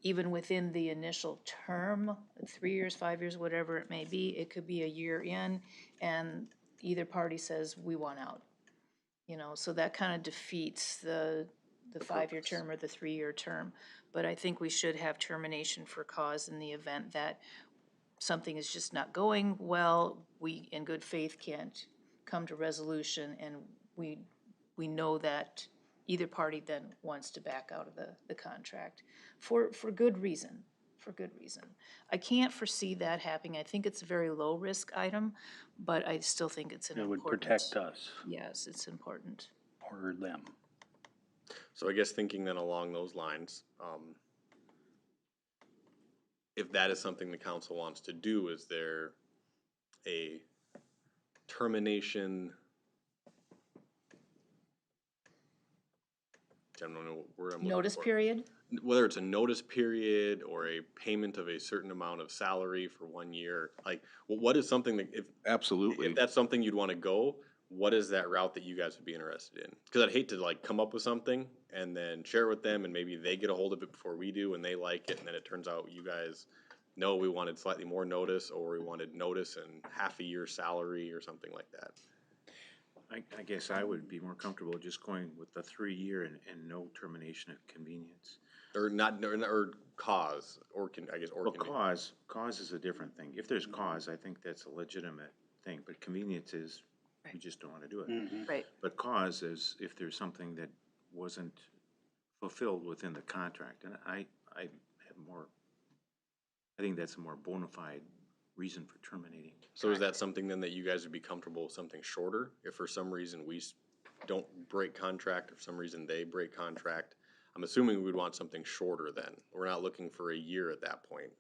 even within the initial term, 3 years, 5 years, whatever it may be, it could be a year in, and either party says, we want out. So that kind of defeats the 5-year term or the 3-year term. But I think we should have termination for cause in the event that something is just not going well, we, in good faith, can't come to resolution, and we know that either party then wants to back out of the contract for good reason, I can't foresee that happening. I think it's a very low-risk item, but I still think it's an It important. would protect us Yes, it's important. or them. So I guess thinking then along those lines, if that is something the council wants to do, is there a termination? I don't know what word I'm looking Notice for. period? Whether it's a notice period or a payment of a certain amount of salary for 1 year, like, well, what is something that, Absolutely. if that's something you'd want to go, what is that route that you guys would be interested in? Because I'd hate to like come up with something and then share it with them, and maybe they get a hold of it before we do and they like it, and then it turns out you guys know we wanted slightly more notice, or we wanted notice and half a year's salary or something like that. I guess I would be more comfortable just going with the 3-year and no termination at convenience. Or not, or cause, or I guess, or Well, convenience. cause is a different thing. If there's cause, I think that's a legitimate thing, but convenience is, we just don't wanna do it. Right. But cause is if there's something that wasn't fulfilled within the contract, and I have more, I think that's a more bona fide reason for terminating. So is that something then that you guys would be comfortable with something shorter? If for some reason we don't break contract, or for some reason they break contract, I'm assuming we'd want something shorter then. We're not looking for a year at that point.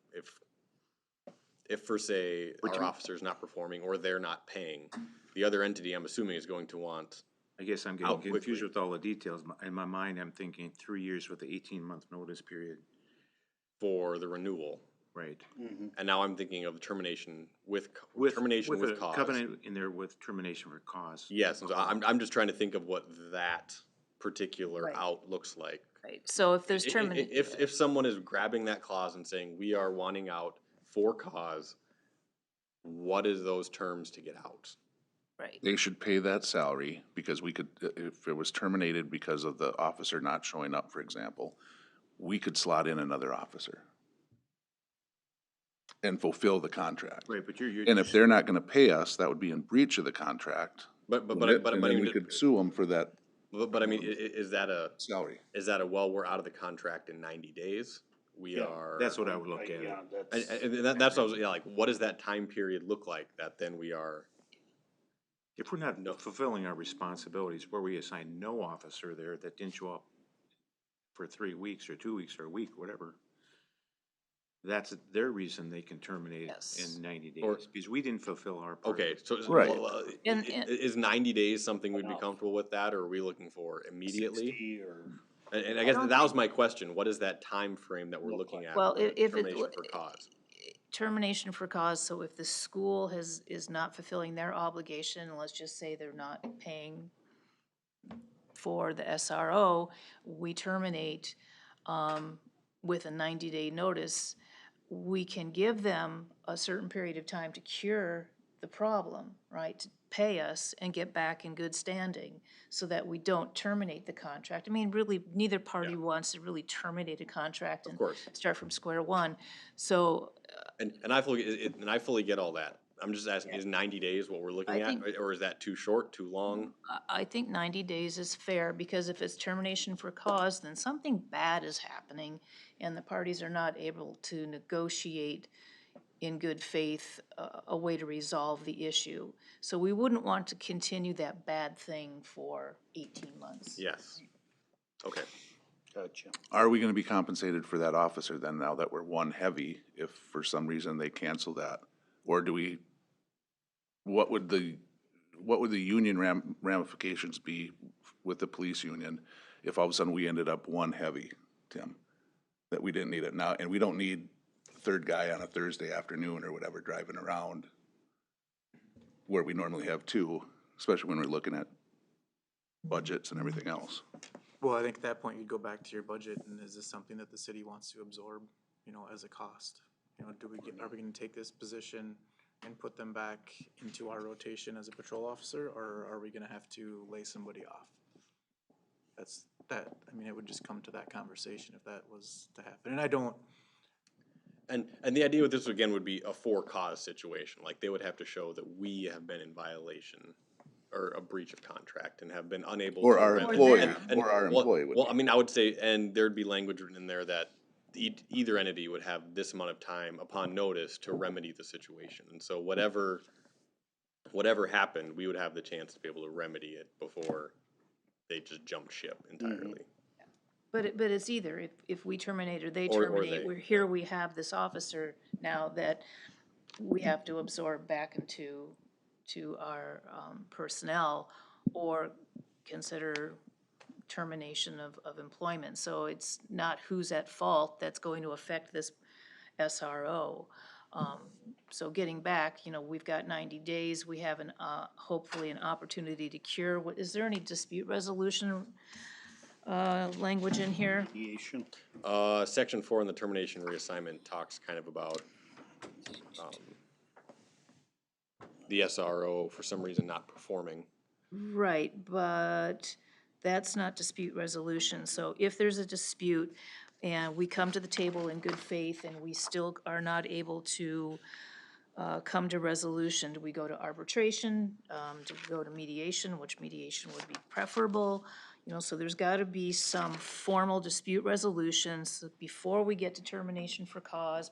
If for say, our officer's not performing or they're not paying, the other entity, I'm assuming, is going to want, I guess I'm getting Out quickly. confused with all the details. In my mind, I'm thinking 3 years with the 18-month notice period. for the renewal. Right. And now I'm thinking of termination with a cause. covenant in there with termination for cause. Yes, and so I'm just trying to think of what that particular Right. out looks like. Right, so if there's If someone is grabbing that clause and saying, we are wanting out for cause, what is those terms to get out? right, They should pay that salary, because we could, if it was terminated because of the officer not showing up, for example, we could slot in another officer and fulfill the contract. Right, but And if they're not gonna pay us, that would be in breach of the contract. But And I then mean, we could sue them for that but I mean, is that salary. well, we're out of the contract in 90 days? We are. that's what I would look at. Yeah, And that's what I was, yeah, like, what does that time period look like that then we are? If we're not fulfilling our responsibilities, where we assign no officer there that didn't show up for 3 weeks or 2 weeks or a week, whatever, that's their reason they can terminate Yes. in 90 days, Or- because we didn't fulfill our part. Okay, so, Right. And- is 90 days something we'd be comfortable with that, or are we looking for immediately? 60 or, And I guess that was my question, what is that time frame that we're looking at? Well, with if it- termination for cause? termination for cause, so if the school is not fulfilling their obligation, let's just say they're not paying for the SRO, we terminate, with a 90-day notice. We can give them a certain period of time to cure the problem, right? To pay us and get back in good standing so that we don't terminate the contract. I mean, really, neither party wants to really terminate a contract and course. start from square one. So And I fully get all that. I'm just asking, is 90 days what we're looking I at, or is that too short, too long? I think 90 days is fair, because if it's termination for cause, then something bad is happening and the parties are not able to negotiate in good faith a way to resolve the issue. So we wouldn't want to continue that bad thing for 18 months. Yes. Okay. gotcha. Are we gonna be compensated for that officer then, now that we're one heavy, if for some reason they cancel that? Or do we, what would the union ramifications be with the police union if all of a sudden we ended up one heavy, Tim? That we didn't need it now, and we don't need a third guy on a Thursday afternoon or whatever driving around where we normally have two, especially when we're looking at budgets and everything else. Well, I think at that point you'd go back to your budget, and is this something that the city wants to absorb, as a cost? Are we gonna take this position and put them back into our rotation as a patrol officer, or are we gonna have to lay somebody off? It would just come to that conversation if that was to happen, and I don't, And the idea with this, again, would be a for-cause situation, like they would have to show that we have been in violation or a breach of contract and have been unable to. Or our remedy- employee, and- or our well- employee would. Well, I mean, I would say, and there'd be language written in there that either entity would have this amount of time upon notice to remedy the situation. And so whatever happened, we would have the chance to be able to remedy it before they just jump ship entirely. But it's either, if we terminate or they Or terminate, they. we have this officer now that we have to absorb back into our personnel, or consider termination of employment. So it's not who's at fault that's going to affect this SRO. So getting back, we've got 90 days, we have hopefully an opportunity to cure. Is there any dispute resolution language in here? Mediation. Section 4 in the termination reassignment talks kind of about the SRO for some reason not performing. Right, but that's not dispute resolution. So if there's a dispute and we come to the table in good faith and we still are not able to come to resolution, do we go to arbitration? Do we go to mediation, which mediation would be preferable? So there's gotta be some formal dispute resolutions before we get to termination for cause,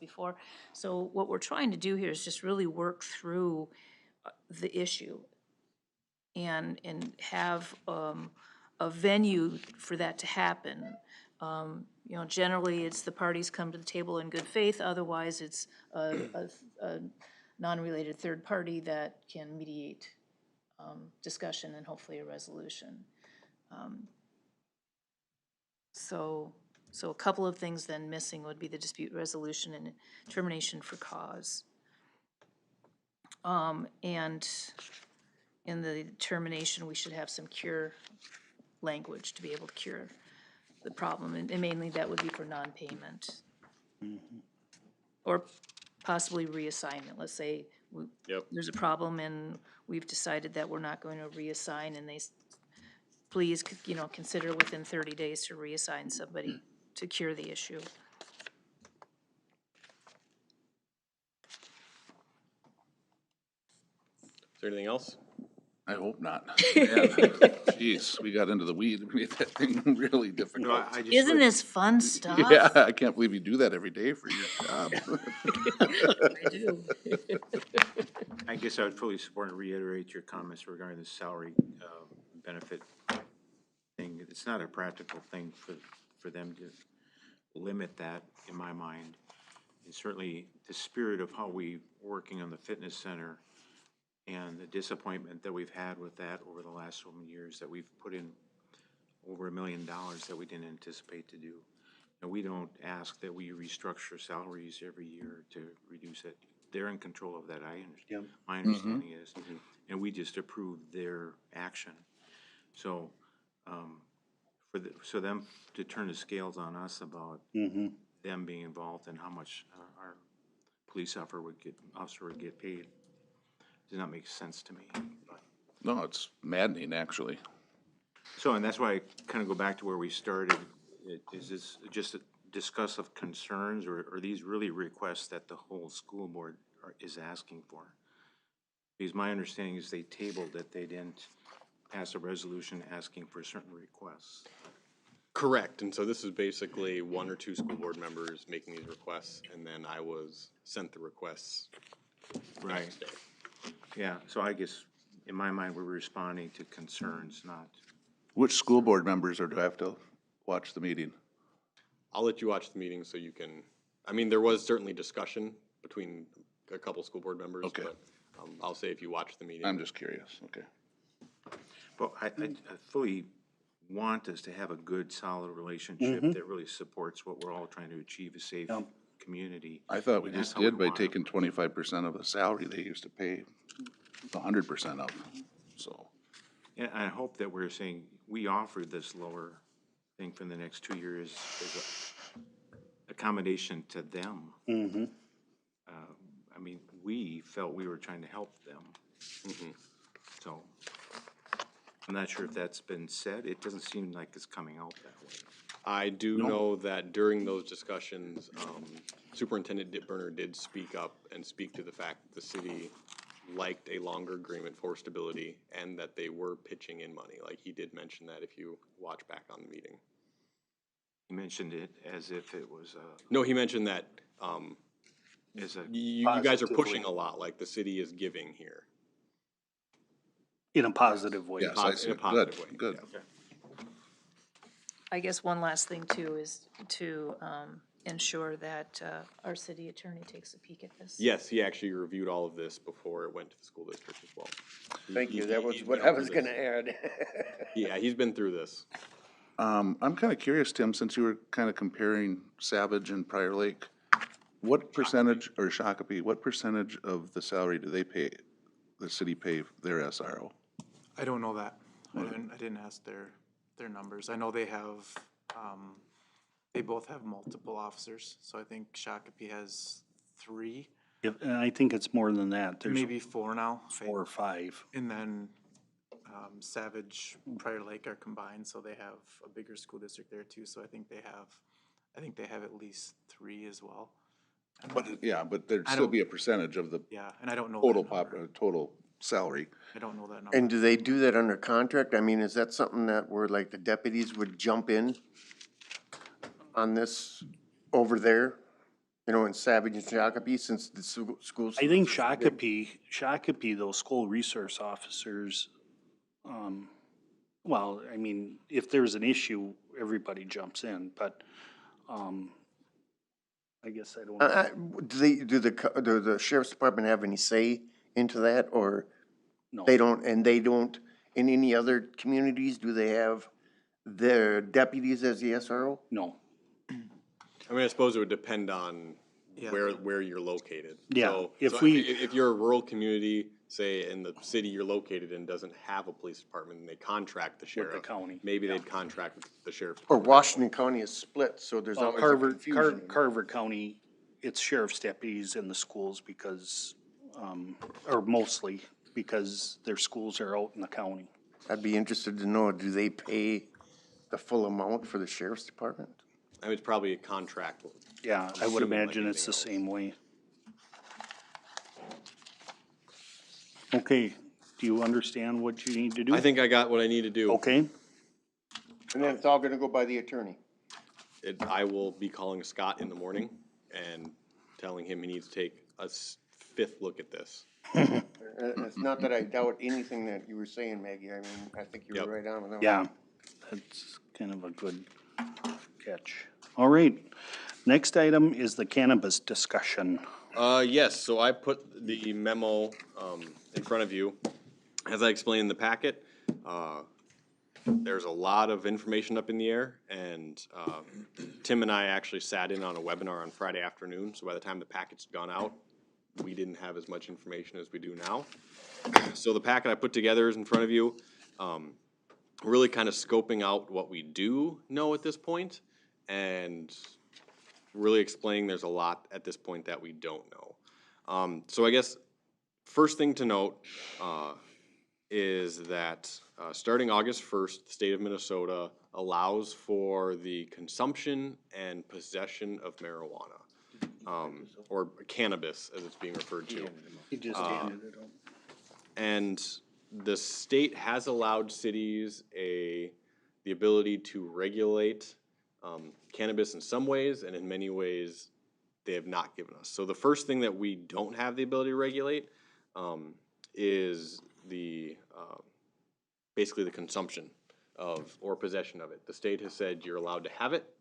so what we're trying to do here is just really work through the issue and have a venue for that to happen. You know, generally, it's the parties come to the table in good faith, otherwise it's a non-related third party that can mediate discussion and hopefully a resolution. So a couple of things then missing would be the dispute resolution and termination for cause. And in the termination, we should have some cure language to be able to cure the problem, and mainly that would be for non-payment. Or possibly reassignment, let's say Yep. there's a problem and we've decided that we're not going to reassign, and please, you know, consider within 30 days to reassign somebody to cure the issue. Is there anything else? I hope not. Man, jeez, we got into the weeds, we made that thing really difficult. No, I just Isn't would- this fun stuff? Yeah, I can't believe you do that every day for your job. I do. I guess I would fully support and reiterate your comments regarding the salary benefit thing. It's not a practical thing for them to limit that, in my mind. And certainly, the spirit of how we working on the fitness center and the disappointment that we've had with that over the last so many years, that we've put in over $1 million that we didn't anticipate to do. And we don't ask that we restructure salaries every year to reduce it. They're in control of that, I understand. My understanding is, and we just approve their action. So, so them to turn the scales on us about them being involved and how much our police officer would get paid does not make sense to me. But No, it's maddening, actually. so, and that's why I kind of go back to where we started. Is this just a discuss of concerns, or are these really requests that the whole school board is asking for? Because my understanding is they tabled it, they didn't pass a resolution asking for certain requests. Correct, and so this is basically one or two school board members making these requests, and then I was sent the requests the Right. next day. Yeah, so I guess, in my mind, we're responding to concerns, not. Which school board members, or do I have to watch the meeting? I'll let you watch the meeting so you can, I mean, there was certainly discussion between a couple school board members, Okay. but I'll say if you watch the meeting. I'm just curious, okay. But I fully want us to have a good, solid relationship that really supports what we're all trying to achieve, a safe community. I thought we And that's just how we did by want it. taking 25% of the salary they used to pay 100% of, so. And I hope that we're saying, we offered this lower thing for the next 2 years as a accommodation to them. I mean, we felt we were trying to help them. So, I'm not sure if that's been said. It doesn't seem like it's coming out that way. I do know that during those discussions, Superintendent Dittburner did speak up and speak to the fact that the city liked a longer agreement for stability and that they were pitching in money. Like, he did mention that if you watch back on the meeting. He mentioned it as if it was No, he mentioned that as a, you guys are pushing a lot, like the city is giving here. In a positive way. Yes, I see, In a good, positive way, good. yeah. I guess one last thing too is to ensure that our city attorney takes a peek at this. Yes, he actually reviewed all of this before it went to the school district as well. Thank you, that was He's what been I through was this. gonna add. Yeah, he's been through this. I'm kind of curious, Tim, since you were kind of comparing Savage and Prior Lake, what percentage, or Shakopee, what percentage of the salary do they pay, the city pay their SRO? I don't know that. I didn't ask their numbers. I know they have, they both have multiple officers, so I think Shakopee has 3, And I think it's more than that. There's maybe 4 now. 4 or 5. And then Savage, Prior Lake are combined, so they have a bigger school district there too, so I think they have at least 3 as well. But, yeah, but there'd I still don't- be a percentage of the Yeah, and I don't know total that number. total salary. I don't know that number. And do they do that under contract? I mean, is that something that where like the deputies would jump in on this over there? You know, in Savage and Shakopee, since the schools. I think Shakopee, those school resource officers, Well, I mean, if there's an issue, everybody jumps in, but, I guess I don't know. Do the sheriff's department have any say into that, or No. they don't, in any other communities, do they have their deputies as the SRO? No. I mean, I suppose it would depend on where you're located. Yeah, So, if so we- if you're a rural community, say in the city you're located in doesn't have a police department and they contract the sheriff. county. Maybe they'd contract with the sheriff's Or department. Washington County is split, so there's always a Carver, confusion. Carver County, it's sheriff's deputies in the schools because, or mostly because their schools are out in the county. I'd be interested to know, do they pay the full amount for the sheriff's department? I mean, it's probably a contract. Yeah, I would Assuming like imagine it's the anything same way. Okay, do you understand what you need to do? I think I got what I need to do. Okay, And then it's all gonna go by the attorney. I will be calling Scott in the morning and telling him he needs to take a fifth look at this. It's not that I doubt anything that you were saying, Maggie, I mean, I think you Yep. were right on with that. yeah, that's kind of a good catch. All right, next item is the cannabis discussion. Yes, so I put the memo, in front of you. As I explained in the packet, there's a lot of information up in the air, and, Tim and I actually sat in on a webinar on Friday afternoon, so by the time the packet's gone out, we didn't have as much information as we do now. So the packet I put together is in front of you, really kind of scoping out what we do know at this point, and really explaining there's a lot at this point that we don't know. So I guess first thing to note is that starting August 1st, the state of Minnesota allows for the consumption and possession of marijuana, or cannabis as it's being referred to. He just handed it out. And the state has allowed cities the ability to regulate cannabis in some ways, and in many ways, they have not given us. So the first thing that we don't have the ability to regulate is basically the consumption of or possession of it. The state has said you're allowed to have it.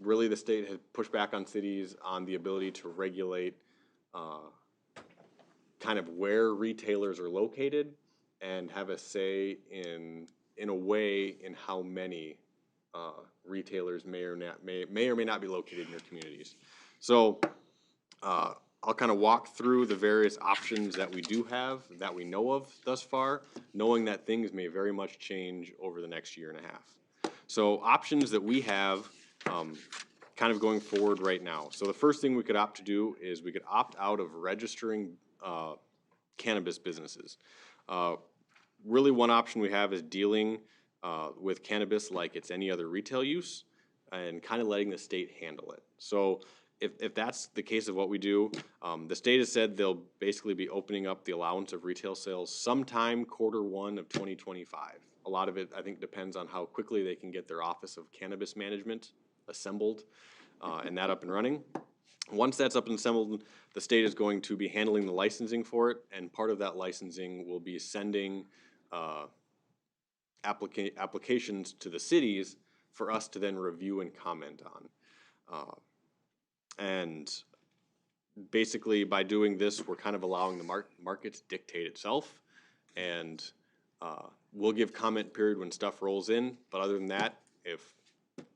Really, the state has pushed back on cities on the ability to regulate kind of where retailers are located and have a say in a way in how many retailers may or may not be located in your communities. So I'll kind of walk through the various options that we do have, that we know of thus far, knowing that things may very much change over the next year and a half. So options that we have kind of going forward right now. So the first thing we could opt to do is we could opt out of registering cannabis businesses. Really one option we have is dealing with cannabis like it's any other retail use and kind of letting the state handle it. So if that's the case of what we do, the state has said they'll basically be opening up the allowance of retail sales sometime Q1 of 2025. A lot of it, I think, depends on how quickly they can get their Office of Cannabis Management assembled and that up and running. Once that's up and assembled, the state is going to be handling the licensing for it, and part of that licensing will be sending applications to the cities for us to then review and comment on. And basically, by doing this, we're kind of allowing the market to dictate itself, and we'll give comment period when stuff rolls in, but other than that, if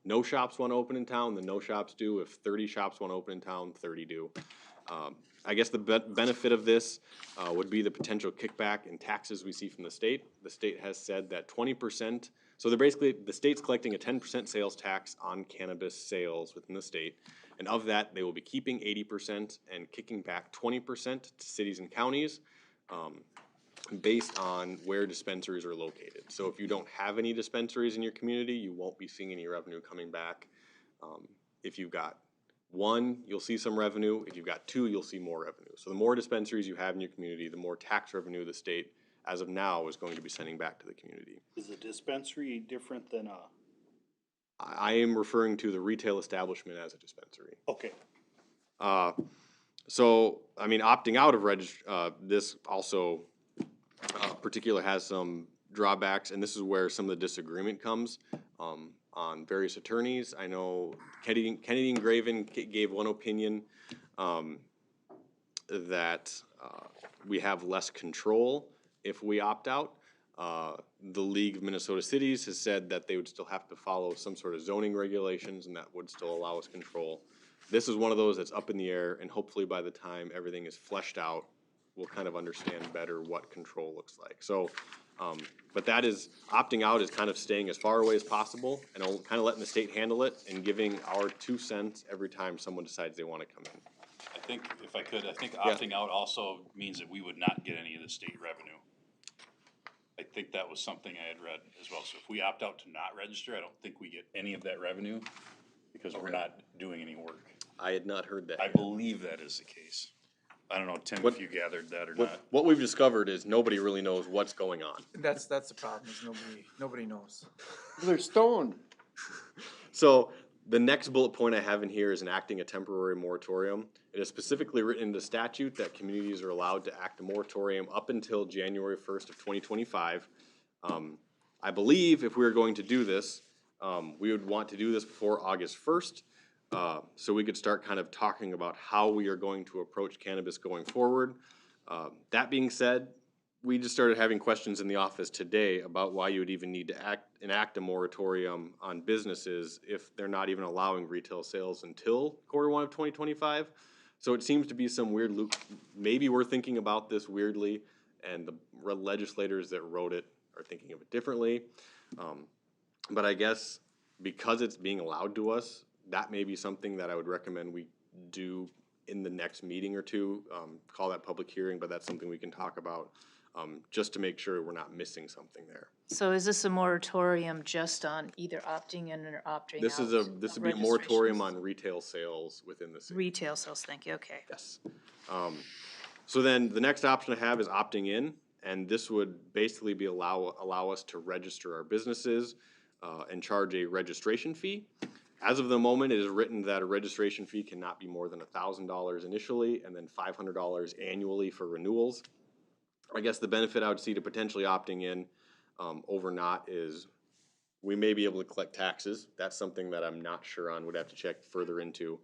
no shops want to open in town, then no shops do. If 30 shops want to open in town, 30 do. I guess the benefit of this would be the potential kickback in taxes we see from the state. The state has said that 20%, so they're basically, the state's collecting a 10% sales tax on cannabis sales within the state. And of that, they will be keeping 80% and kicking back 20% to cities and counties based on where dispensaries are located. So if you don't have any dispensaries in your community, you won't be seeing any revenue coming back. If you've got one, you'll see some revenue. If you've got two, you'll see more revenue. So the more dispensaries you have in your community, the more tax revenue the state, as of now, is going to be sending back to the community. Is a dispensary different than a? I am referring to the retail establishment as a dispensary. Okay. So, I mean, opting out of this also particular has some drawbacks, and this is where some of the disagreement comes, on various attorneys. I know Kennedy and Graven gave one opinion, that we have less control if we opt out. The League of Minnesota Cities has said that they would still have to follow some sort of zoning regulations, and that would still allow us control. This is one of those that's up in the air, and hopefully by the time everything is fleshed out, we'll kind of understand better what control looks like. So, but that is, opting out is kind of staying as far away as possible and kind of letting the state handle it and giving our 2 cents every time someone decides they want to come in. I think, if I could, I think opting out also means that we would not get any of the state revenue. I think that was something I had read as well. So if we opt out to not register, I don't think we get any of that revenue because we're not doing any work. I had not heard that. I believe that is the case. I don't know, Tim, if you gathered that or not. What we've discovered is nobody really knows what's going on. That's the problem, is nobody knows. They're stoned. So the next bullet point I have in here is enacting a temporary moratorium. It is specifically written in the statute that communities are allowed to act a moratorium up until January 1st of 2025. I believe if we were going to do this, we would want to do this before August 1st. So we could start kind of talking about how we are going to approach cannabis going forward. That being said, we just started having questions in the office today about why you would even need to enact a moratorium on businesses if they're not even allowing retail sales until Q1 of 2025. So it seems to be some weird loop. Maybe we're thinking about this weirdly, and the legislators that wrote it are thinking of it differently. But I guess because it's being allowed to us, that may be something that I would recommend we do in the next meeting or two. Call that public hearing, but that's something we can talk about, just to make sure we're not missing something there. So is this a moratorium just on either opting in or opting This out? would be a moratorium on retail sales within the city. Retail sales, thank you, okay. Yes. So then the next option I have is opting in, and this would basically be allow us to register our businesses and charge a registration fee. As of the moment, it is written that a registration fee cannot be more than $1,000 initially and then $500 annually for renewals. I guess the benefit I would see to potentially opting in over not is we may be able to collect taxes. That's something that I'm not sure on, would have to check further into.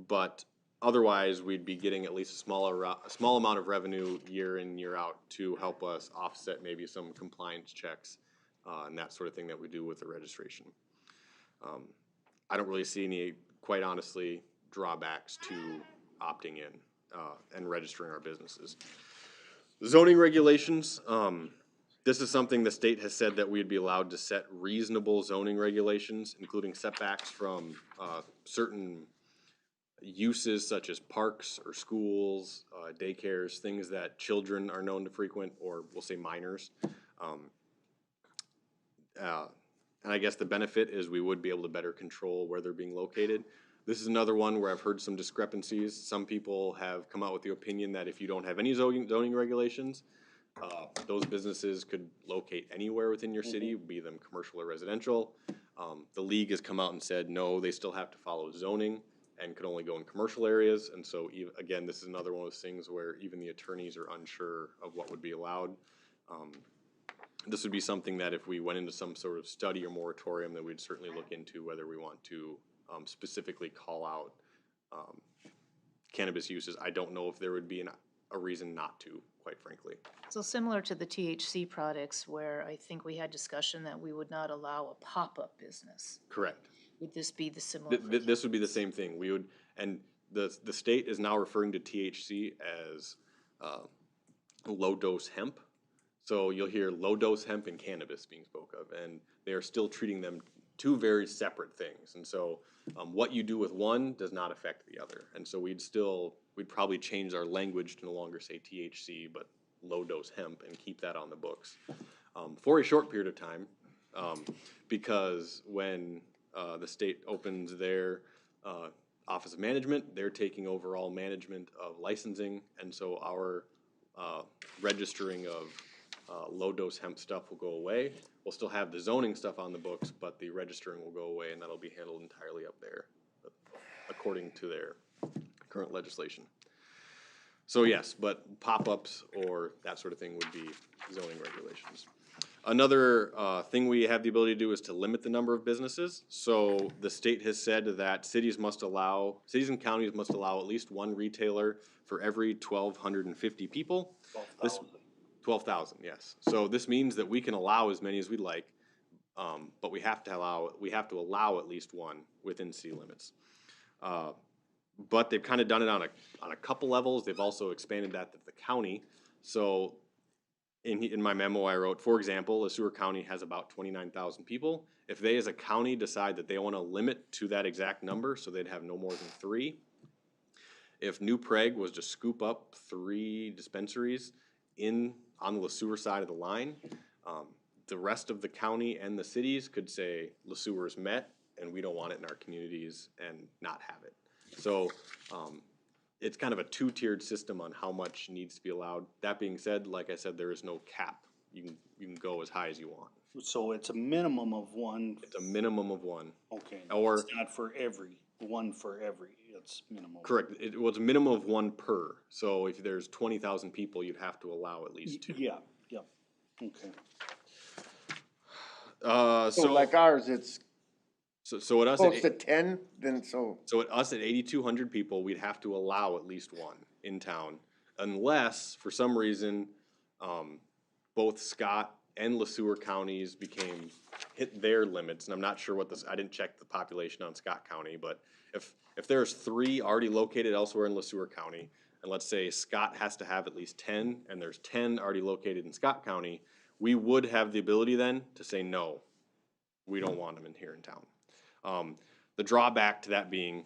But otherwise, we'd be getting at least a small amount of revenue year in, year out to help us offset maybe some compliance checks and that sort of thing that we do with the registration. I don't really see any, quite honestly, drawbacks to opting in and registering our businesses. Zoning regulations, this is something the state has said that we'd be allowed to set reasonable zoning regulations, including setbacks from certain uses such as parks or schools, daycares, things that children are known to frequent, or we'll say minors. And I guess the benefit is we would be able to better control where they're being located. This is another one where I've heard some discrepancies. Some people have come out with the opinion that if you don't have any zoning regulations, those businesses could locate anywhere within your city, be them commercial or residential. The league has come out and said, no, they still have to follow zoning and could only go in commercial areas. And so, again, this is another one of those things where even the attorneys are unsure of what would be allowed. This would be something that if we went into some sort of study or moratorium, that we'd certainly look into whether we want to specifically call out cannabis uses. I don't know if there would be a reason not to, quite frankly. So similar to the THC products where I think we had discussion that we would not allow a pop-up business. Correct. Would this be the similar? This would be the same thing. We would, and the state is now referring to THC as low-dose hemp. So you'll hear low-dose hemp and cannabis being spoke of, and they are still treating them two very separate things. And so what you do with one does not affect the other. And so we'd probably change our language to no longer say THC, but low-dose hemp, and keep that on the books for a short period of time, because when the state opens their Office of Management, they're taking over all management of licensing, and so our registering of low-dose hemp stuff will go away. We'll still have the zoning stuff on the books, but the registering will go away, and that'll be handled entirely up there, according to their current legislation. So yes, but pop-ups or that sort of thing would be zoning regulations. Another thing we have the ability to do is to limit the number of businesses. So the state has said that cities and counties must allow at least one retailer for every 1,250 people. 12,000. 12,000, yes. So this means that we can allow as many as we'd like, but we have to allow at least one within city limits. But they've kind of done it on a couple levels. They've also expanded that to the county. So in my memo I wrote, for example, LeSueur County has about 29,000 people. If they as a county decide that they want to limit to that exact number, so they'd have no more than 3. If New Prague was to scoop up 3 dispensaries on the LeSueur side of the line, the rest of the county and the cities could say LeSueur is met and we don't want it in our communities and not have it. So it's kind of a 2-tiered system on how much needs to be allowed. That being said, like I said, there is no cap. You can go as high as you want. So it's a minimum of 1. It's a minimum of 1. Okay. Or it's not for every, 1 for every, it's minimum. correct. It's a minimum of 1 per. So if there's 20,000 people, you'd have to allow at least 2. Yeah, yep, okay. So like ours, it's So at us, close to 10, then So at us at 8,200 people, we'd have to allow at least 1 in town, unless for some reason both Scott and LeSueur counties hit their limits. And I'm not sure I didn't check the population on Scott County, but if there's 3 already located elsewhere in LeSueur County, and let's say Scott has to have at least 10, and there's 10 already located in Scott County, we would have the ability then to say no, we don't want them in here in town. The drawback to that being,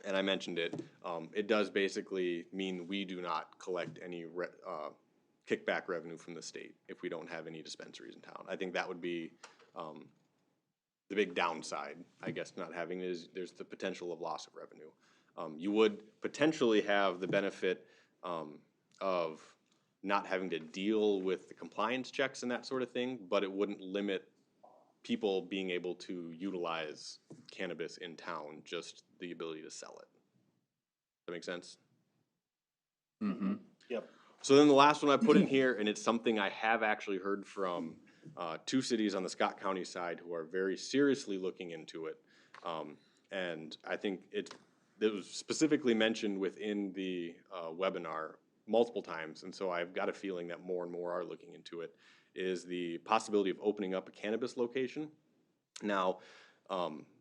and I mentioned it, it does basically mean we do not collect any kickback revenue from the state if we don't have any dispensaries in town. I think that would be the big downside, I guess, not having is there's the potential of loss of revenue. You would potentially have the benefit of not having to deal with the compliance checks and that sort of thing, but it wouldn't limit people being able to utilize cannabis in town, just the ability to sell it. Does that make sense? Mm-hmm. Yep. So then the last one I put in here, and it's something I have actually heard from 2 cities on the Scott County side who are very seriously looking into it. And I think it was specifically mentioned within the webinar multiple times, and so I've got a feeling that more and more are looking into it, is the possibility of opening up a cannabis location. Now,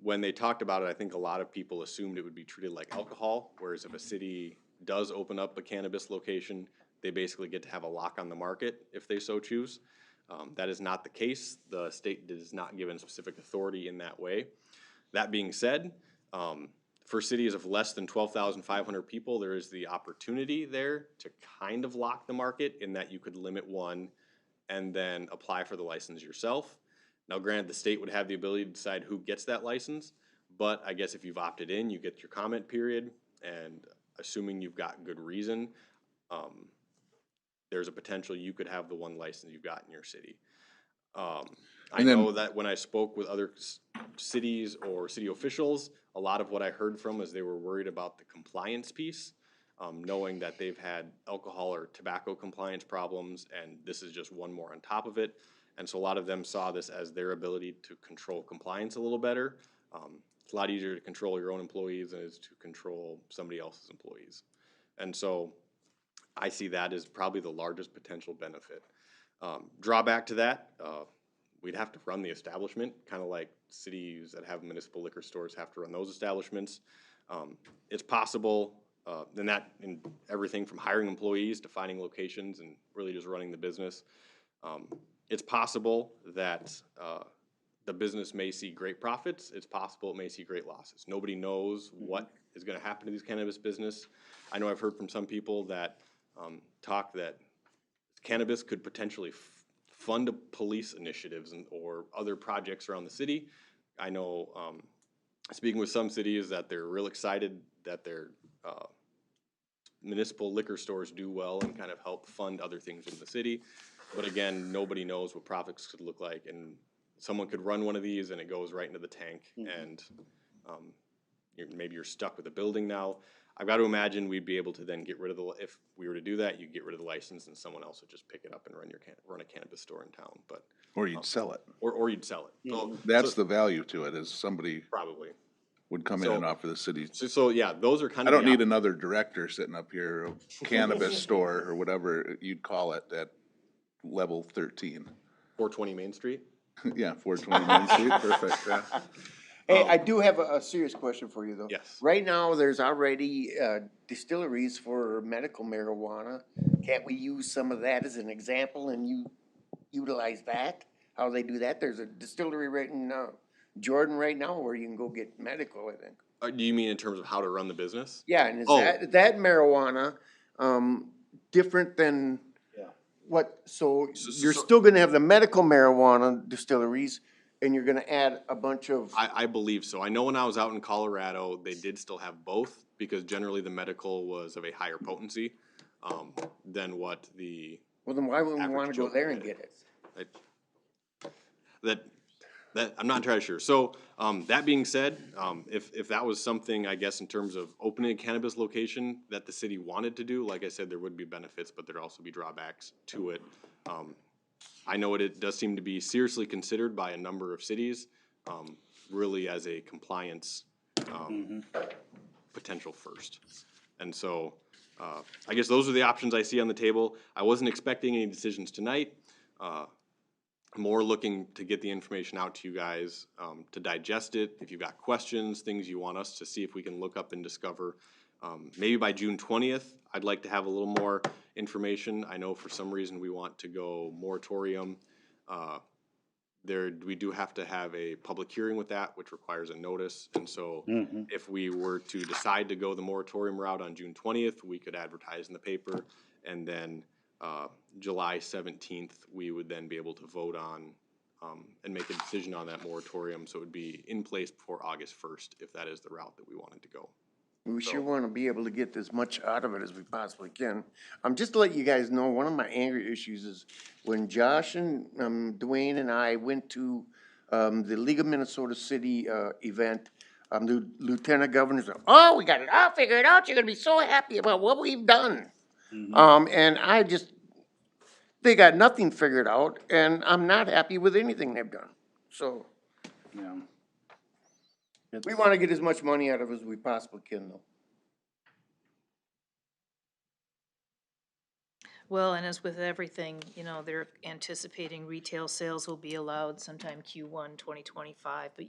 when they talked about it, I think a lot of people assumed it would be treated like alcohol, whereas if a city does open up a cannabis location, they basically get to have a lock on the market if they so choose. That is not the case. The state is not given specific authority in that way. That being said, for cities of less than 12,500 people, there is the opportunity there to kind of lock the market in that you could limit 1 and then apply for the license yourself. Now, granted, the state would have the ability to decide who gets that license, but I guess if you've opted in, you get your comment period, and assuming you've got good reason, there's a potential you could have the 1 license you've got in your city. I know that when I spoke with other cities or city officials, a lot of what I heard from is they were worried about the compliance piece, knowing that they've had alcohol or tobacco compliance problems, and this is just 1 more on top of it. And so a lot of them saw this as their ability to control compliance a little better. It's a lot easier to control your own employees than it is to control somebody else's employees. And so I see that as probably the largest potential benefit. Drawback to that, we'd have to run the establishment, kind of like cities that have municipal liquor stores have to run those establishments. It's possible, in everything from hiring employees to finding locations and really just running the business. It's possible that the business may see great profits. It's possible it may see great losses. Nobody knows what is going to happen to these cannabis business. I know I've heard from some people that talk that cannabis could potentially fund police initiatives or other projects around the city. I know, speaking with some cities, that they're real excited that their municipal liquor stores do well and kind of help fund other things in the city. But again, nobody knows what profits could look like, and someone could run one of these and it goes right into the tank, and maybe you're stuck with a building now. I've got to imagine we'd be able to then get rid of if we were to do that, you'd get rid of the license and someone else would just pick it up and run a cannabis store in town, but, Or you'd sell it. or you'd sell it. So, That's the value to it, is somebody probably. would come in So- and offer the city. So yeah, those are kind I of. don't need another director sitting up here, a cannabis store or whatever you'd call it at level 13. 420 Main Street. Yeah, 420 Main Street, perfect, yeah. Hey, I do have a serious question for you, though. Yes. Right now, there's already distilleries for medical marijuana. Can't we use some of that as an example and utilize that? How they do that? There's a distillery right in Jordan right now where you can go get medical, I think. Do you mean in terms of how to run the business? Yeah, and is Oh. that marijuana different than what? So you're still gonna have the medical marijuana distilleries, and you're gonna add a bunch of. I believe so. I know when I was out in Colorado, they did still have both, because generally the medical was of a higher potency than what the. Well, then why wouldn't we average wanna go Joe there and can get it? That I'm not entirely sure. So, that being said, if that was something, I guess, in terms of opening a cannabis location that the city wanted to do, like I said, there would be benefits, but there'd also be drawbacks to it. I know it does seem to be seriously considered by a number of cities, really as a compliance, potential first. And so, I guess those are the options I see on the table. I wasn't expecting any decisions tonight. More looking to get the information out to you guys, to digest it. If you've got questions, things you want us to see if we can look up and discover. Maybe by June 20th, I'd like to have a little more information. I know for some reason we want to go moratorium. We do have to have a public hearing with that, which requires a notice. And so if we were to decide to go the moratorium route on June 20th, we could advertise in the paper, and then July 17th, we would then be able to vote on and make a decision on that moratorium. So it would be in place before August 1st, if that is the route that we wanted to go. We sure wanna be able to get as much out of it as we possibly can. Just to let you guys know, one of my angry issues is when Josh and Dwayne and I went to the League of Minnesota City event, the lieutenant governor said, "Oh, we got it all figured out. You're gonna be so happy about what we've done." And they got nothing figured out, and I'm not happy with anything they've done. So Yeah. we wanna get as much money out of it as we possibly can, though. Well, and as with everything, they're anticipating retail sales will be allowed sometime Q1 2025, but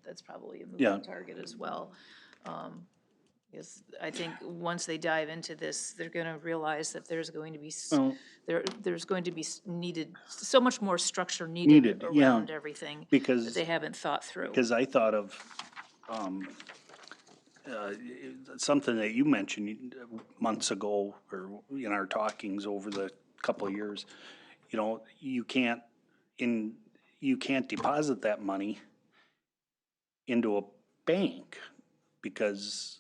that's probably a Yeah. moving target as well. Because I think once they dive into this, they're gonna realize that there's going to be, Well- there's going to be needed, so much more structure Needed, needed yeah, around everything that Because, they haven't thought through. because I thought of, something that you mentioned months ago, or in our talkings over the couple of years. You can't deposit that money into a bank, because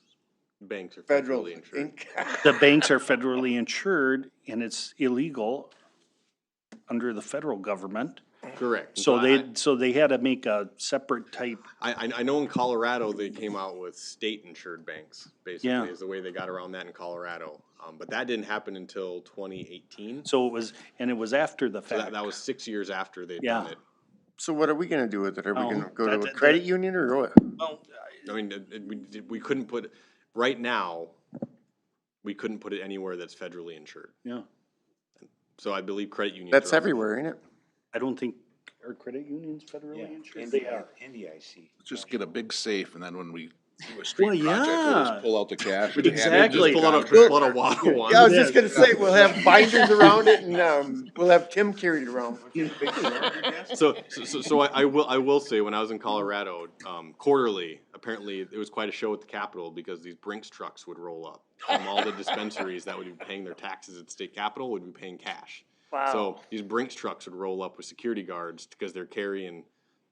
Banks are Federal. federally insured. the banks are federally insured, and it's illegal under the federal government. Correct. So I- they had to make a separate type. I know in Colorado, they came out with state-insured banks, basically, Yeah. is the way they got around that in Colorado. But that didn't happen until 2018. So it was after the So fact. that was 6 years after they'd Yeah. done it. So what are we gonna do with it? Are we Oh, gonna go to a that- credit union or what? Well, I mean, we couldn't put, right now, we couldn't put it anywhere that's federally insured. yeah, So I believe credit unions. That's are- everywhere, ain't it? I don't think, are credit unions federally insured? They are. NDIC. Just get a big safe, and then when we do a Well, street project, we'll yeah. just pull out the cash. and hand it to Exactly. the Pull out a contractor. water one. Yeah, I was just gonna say, we'll have binders around it and, we'll have Tim carry it around. So I will say, when I was in Colorado, quarterly, apparently it was quite a show at the Capitol, because these Brinks trucks would roll up from all the dispensaries that would be paying their taxes at the state capitol would be paying cash. So these Brinks trucks would roll up with security guards, because they're carrying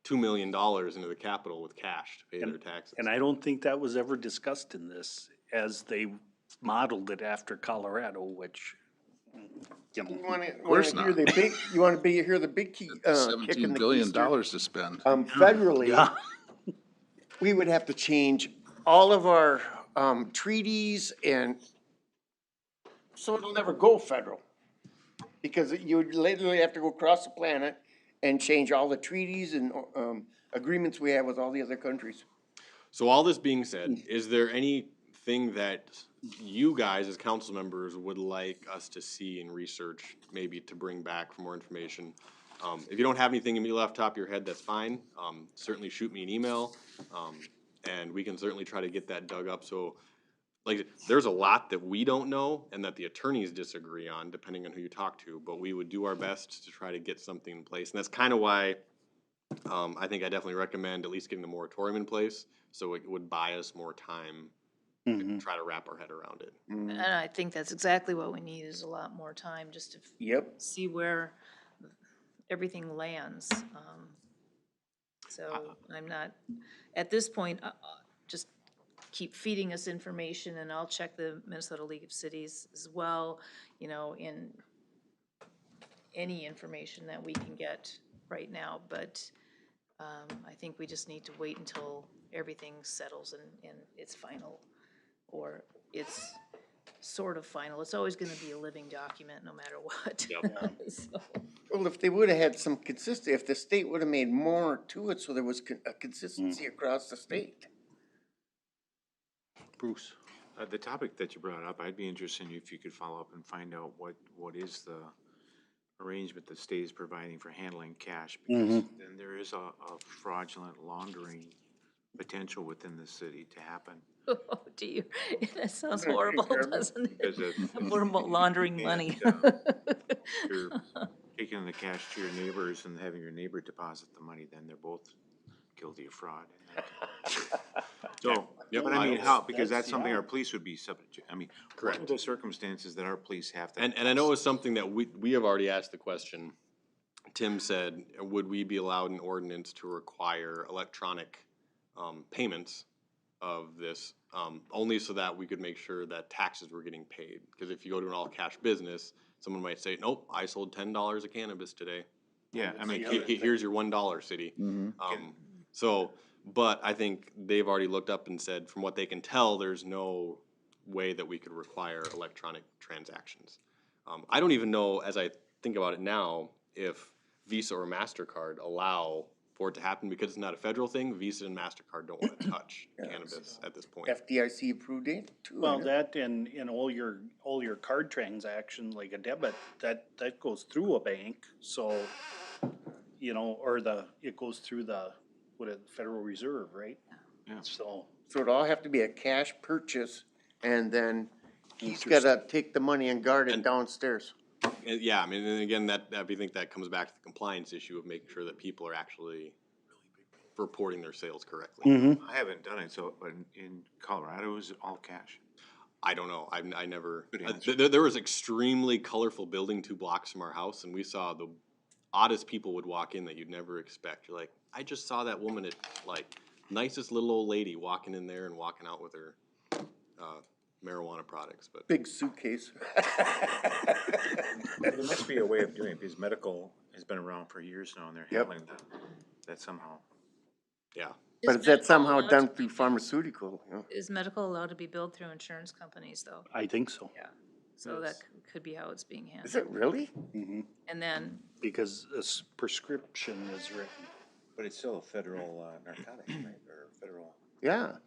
$2 million into the Capitol with cash to pay their taxes. And I don't think that was ever discussed in this, as they modeled it after Colorado, which, You wanna course hear not. the big, hear the big key, kick in $17 the billion keister? to spend. Federally, yeah, we would have to change all of our treaties and, so it'll never go federal. Because you literally have to go across the planet and change all the treaties and, agreements we have with all the other countries. So all this being said, is there anything that you guys as council members would like us to see and research, maybe to bring back for more information? If you don't have anything immediately off the top of your head, that's fine. Certainly shoot me an email, and we can certainly try to get that dug up. So, like, there's a lot that we don't know and that the attorneys disagree on, depending on who you talk to, but we would do our best to try to get something in place. And that's kind of why I think I definitely recommend at least getting the moratorium in place, so it would buy us more time to try to wrap our head around it. And I think that's exactly what we need, is a lot more time just to Yep. see where everything lands. So I'm not, at this point, just keep feeding us information, and I'll check the Minnesota League of Cities as well, you know, in any information that we can get right now. But I think we just need to wait until everything settles and it's final, or it's sort of final. It's always gonna be a living document no matter what. So, Well, if they would've had some consistency, if the state would've made more to it so there was a consistency across the state. Bruce? The topic that you brought up, I'd be interested in if you could follow up and find out what is the arrangement the state is providing for handling cash, because then there is a fraudulent laundering potential within the city to happen. oh dear, that sounds horrible, doesn't it? Because We're laundering money. You're taking the cash to your neighbors and having your neighbor deposit the money, then they're both guilty of fraud. So, Yep. but I mean, how, because that's something yeah. our police would be subject to. I mean, what are the circumstances that our police have to? And I know it's something that we have already asked the question. Tim said, would we be allowed an ordinance to require electronic payments of this, only so that we could make sure that taxes were getting paid? Because if you go to an all-cash business, someone might say, nope, I sold $10 of cannabis today. Yeah, I mean, Here's your $1, city. So, but I think they've already looked up and said, from what they can tell, there's no way that we could require electronic transactions. I don't even know, as I think about it now, if Visa or MasterCard allow for it to happen, because it's not a federal thing. Visa and MasterCard don't want to touch cannabis at this point. FDIC approved it too. Well, isn't it? that and all your card transactions, like a debit, that goes through a bank, so, you know, or it goes through the Federal Reserve, right? Yeah. So, So it'd all have to be a cash purchase, and then he's gotta take the money and guard it downstairs. Yeah, I mean, and again, I think that comes back to the compliance issue of making sure that people are actually reporting their sales correctly. I haven't done it, so, but in Colorado, is it all cash? I don't know. I never. Good answer. There was extremely colorful building 2 blocks from our house, and we saw the oddest people would walk in that you'd never expect. You're like, I just saw that woman at, like, nicest little old lady walking in there and walking out with her marijuana products, but Big suitcase. There must be a way of doing it, because medical has been around for years now, and they're Yep. handling that somehow. yeah. But is that somehow done through pharmaceutical, you know? Is medical allowed to be billed through insurance companies, though? I think so. Yeah. So that could be how it's being Is handled. it really? And then, Because this prescription is written. But it's still a federal narcotic, right, or federal? Yeah.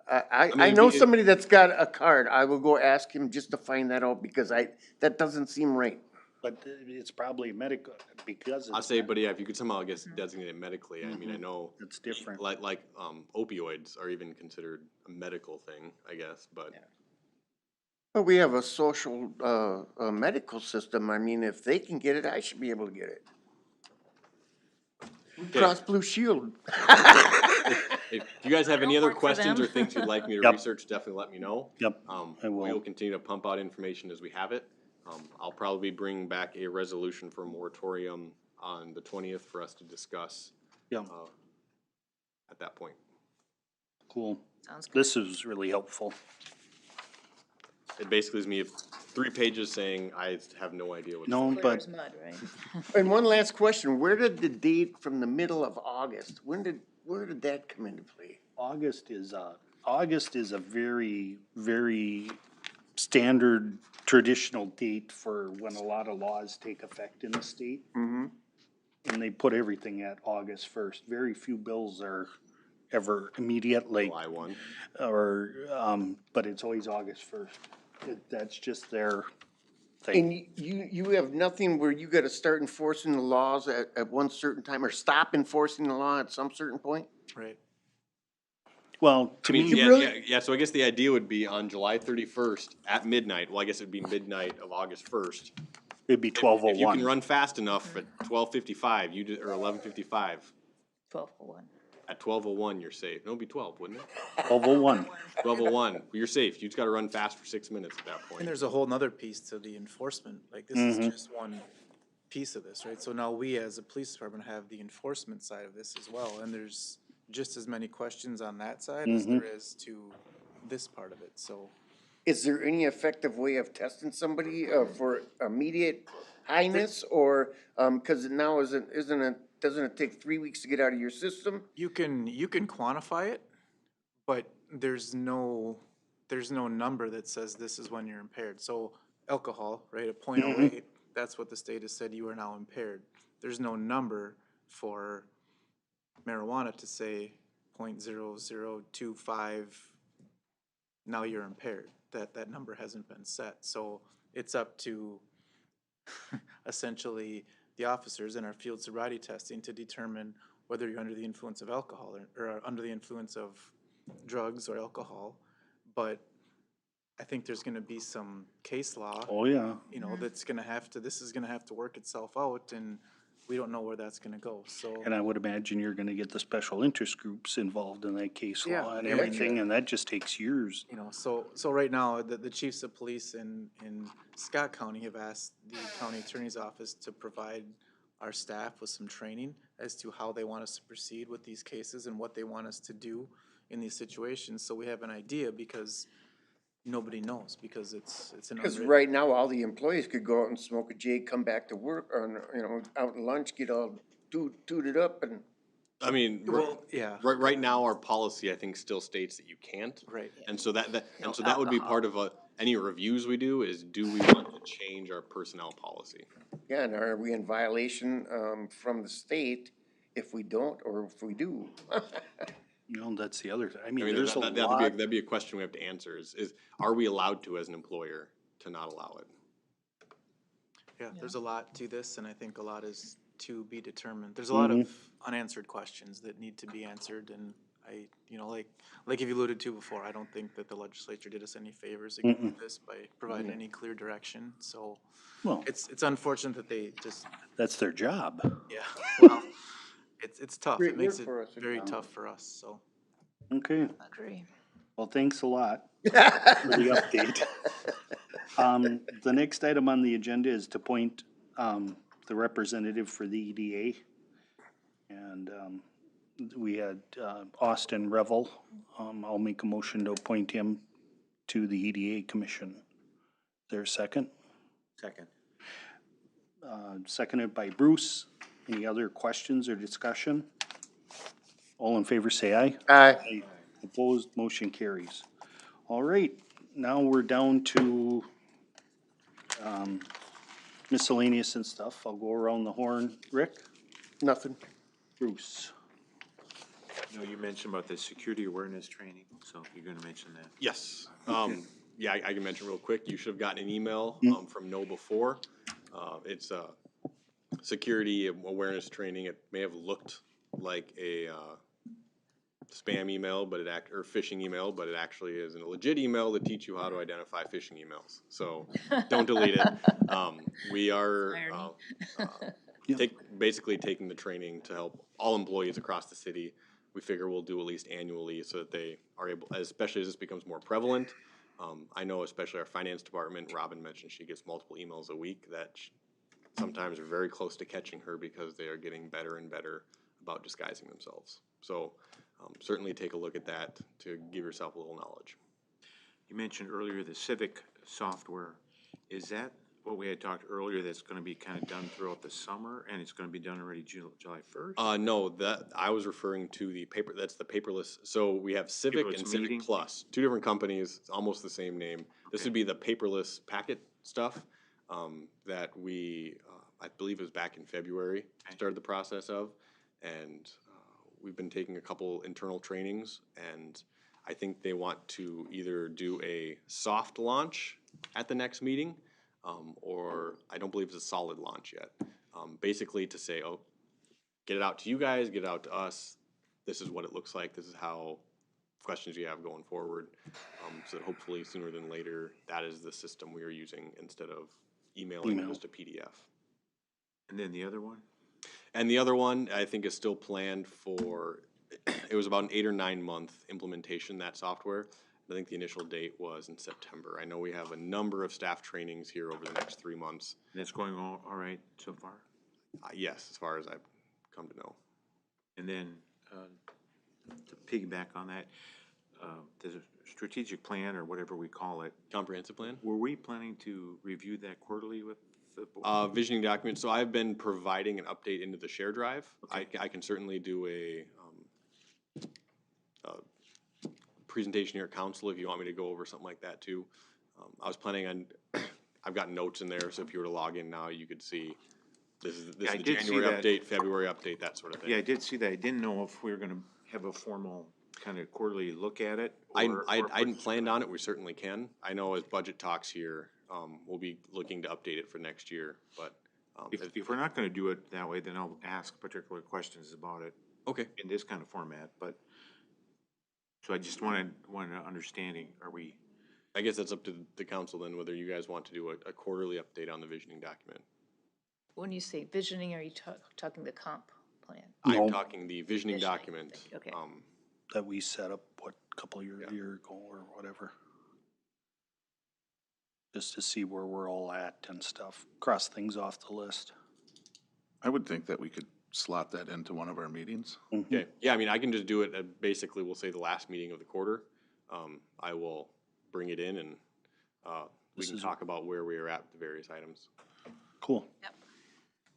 I mean, know we- somebody that's got a card. I will go ask him just to find that out, because that doesn't seem right. But it's probably medical, because I it's, say, but yeah, if you could somehow, I guess, designate it medically, I mean, I know. it's different. Like opioids are even considered a medical thing, I guess, but. But we have a social, medical system. I mean, if they can get it, I should be able to get it. Cross Blue Shield. If you guys have any other work for questions them. or things you'd like me to Yep. research, definitely let me know. Yep, I will. We'll continue to pump out information as we have it. I'll probably bring back a resolution for a moratorium on the 20th for us to discuss Yeah, at that point. cool. sounds good. This is really helpful. It basically is me 3 pages saying I have no idea what's. No, Clear but as mud, right? And one last question, where did the date from the middle of August, where did that come into play? August is, August is a very, very standard traditional date for when a lot of laws take effect in the state. Mm-hmm. And they put everything at August first. Very few bills are ever immediate, like, July 1. or, but it's always August first. That's just their thing. And you have nothing where you gotta start enforcing the laws at one certain time, or stop enforcing the law at some certain point? Right. Well, to I mean, me, yeah, so I guess the idea would be on July 31st at midnight, well, I guess it'd be midnight of August 1st. it'd be If you can 12:01. run fast enough at 12:55, or 11:55, 12:01. at 12:01, you're safe. No, it'd be 12, wouldn't it? 12:01. 12:01, you're safe. You just gotta run fast for 6 minutes at that And point. there's a whole nother piece to the enforcement, like this is just one piece of this, right? So now we as a police department have the enforcement side of this as well, and there's just as many questions on that side as there is to this part of it, so. Is there any effective way of testing somebody, for immediate highness, or, cause now doesn't it take 3 weeks to get out of your system? You can quantify it, but there's no number that says this is when you're impaired. So alcohol, right, at .08, that's what the state has said you are now impaired. There's no number for marijuana to say .0025, now you're impaired. That number hasn't been set. So it's up to essentially the officers in our field sobriety testing to determine whether you're under the influence of alcohol or under the influence of drugs or alcohol. But I think there's gonna be some case law, Oh, yeah. you know, this is gonna have to work itself out, and we don't know where that's gonna go, so. And I would imagine you're gonna get the special interest groups involved in that case Yeah, law and yeah, everything, and that just takes years. You know, so right now, the chiefs of police in Scott County have asked the county attorney's office to provide our staff with some training as to how they want us to proceed with these cases and what they want us to do in these situations, so we have an idea, because nobody knows, because it's an Cause unwritten. right now, all the employees could go out and smoke a J, come back to work, or, out in lunch, get all tooted up, and I mean, Well, yeah, right now, our policy, I think, still states that you can't. right. And so that would be part of any reviews we do, is do we want to change our personnel policy? yeah, and are we in violation, from the state if we don't, or if we do? You know, that's the other thing. I I mean, mean, there's a that'd lot. be a question we have to answer is are we allowed to, as an employer, to not allow it? Yeah, there's a lot to this, and I think a lot is to be determined. There's a lot of unanswered questions that need to be answered, and I, like you've alluded to before, I don't think that the legislature did us any favors again with this by providing any clear direction, so. Well, It's unfortunate that they just, that's their job. yeah, well, it's tough. Great It makes work it for us, very Tom. tough for us, so. Okay, Agree. well, thanks a lot for the update. The next item on the agenda is to appoint, the representative for the EDA. And, we had, Austin Revel. I'll make a motion to appoint him to the EDA commission. Is there a second? Second. Seconded by Bruce. Any other questions or discussion? All in favor, say aye. Aye. Opposed, motion carries. All right, now we're down to miscellaneous and stuff. I'll go around the horn. Rick? Nothing. Bruce? You mentioned about the security awareness training, so you're gonna mention that. Yes. Yeah, I can mention real quick, you should have gotten an email, from before. It's a security awareness training. It may have looked like a, spam email, but or phishing email, but it actually is a legit email to teach you how to identify phishing emails. So don't delete it. We are, basically taking the training to help all employees across the city. We figure we'll do at least annually so that they are able, especially as this becomes more prevalent. I know especially our finance department, Robin mentioned she gets multiple emails a week that sometimes are very close to catching her because they are getting better and better about disguising themselves. So certainly take a look at that to give yourself a little knowledge. You mentioned earlier the civic software. Is that what we had talked earlier, that's gonna be kinda done throughout the summer, and it's gonna be done already July first? No, that, I was referring to the paper, that's the paperless, so we have Civic Paperless and Civic meeting? Plus, two different companies, it's almost the same name. This Okay. would be the paperless packet stuff, that we, I believe it was back in February, started the process of. And, we've been taking a couple internal trainings, and I think they want to either do a soft launch at the next meeting, or I don't believe it's a solid launch yet. Basically to say, oh, get it out to you guys, get it out to us. This is what it looks like. This is how questions you have going forward. So that hopefully sooner than later, that is the system we are using instead of emailing Email. just a PDF. And then the other one? And the other one, I think, is still planned for, it was about an 8 or 9 month implementation, that software. I think the initial date was in September. I know we have a number of staff trainings here over the next 3 months. And it's going all right so far? Yes, as far as I've come to know. And then, to piggyback on that, there's a strategic plan, or whatever we call it. Comprehensive plan? Were we planning to review that quarterly with the board? Visioning document, so I've been providing an update into the share drive. I can certainly do a presentation here at council if you want me to go over something like that too. I was planning on, I've got notes in there, so if you were to log in now, you could see this is I the did see January that. update, February update, that sort of thing. Yeah, I did see that. I didn't know if we were gonna have a formal kind of quarterly look at it. I or if we're hadn't just planned gonna- on it, we certainly can. I know as budget talks here, we'll be looking to update it for next year, but. If we're not gonna do it that way, then I'll ask particular questions about it Okay. in this kind of format, but, so I just wanted an understanding, are we, I guess that's up to the council then, whether you guys want to do a quarterly update on the visioning document. When you say visioning, are you talking the comp plan? I'm No. talking the visioning Visioning, document. okay. That we set up, what, a couple of years ago or whatever. Just to see where we're all at and stuff, cross things off the list. I would think that we could slot that into one of our meetings. Okay, yeah, I mean, I can just do it at basically, we'll say the last meeting of the quarter. I will bring it in and, we This can is- talk about where we are at with the various items. Cool.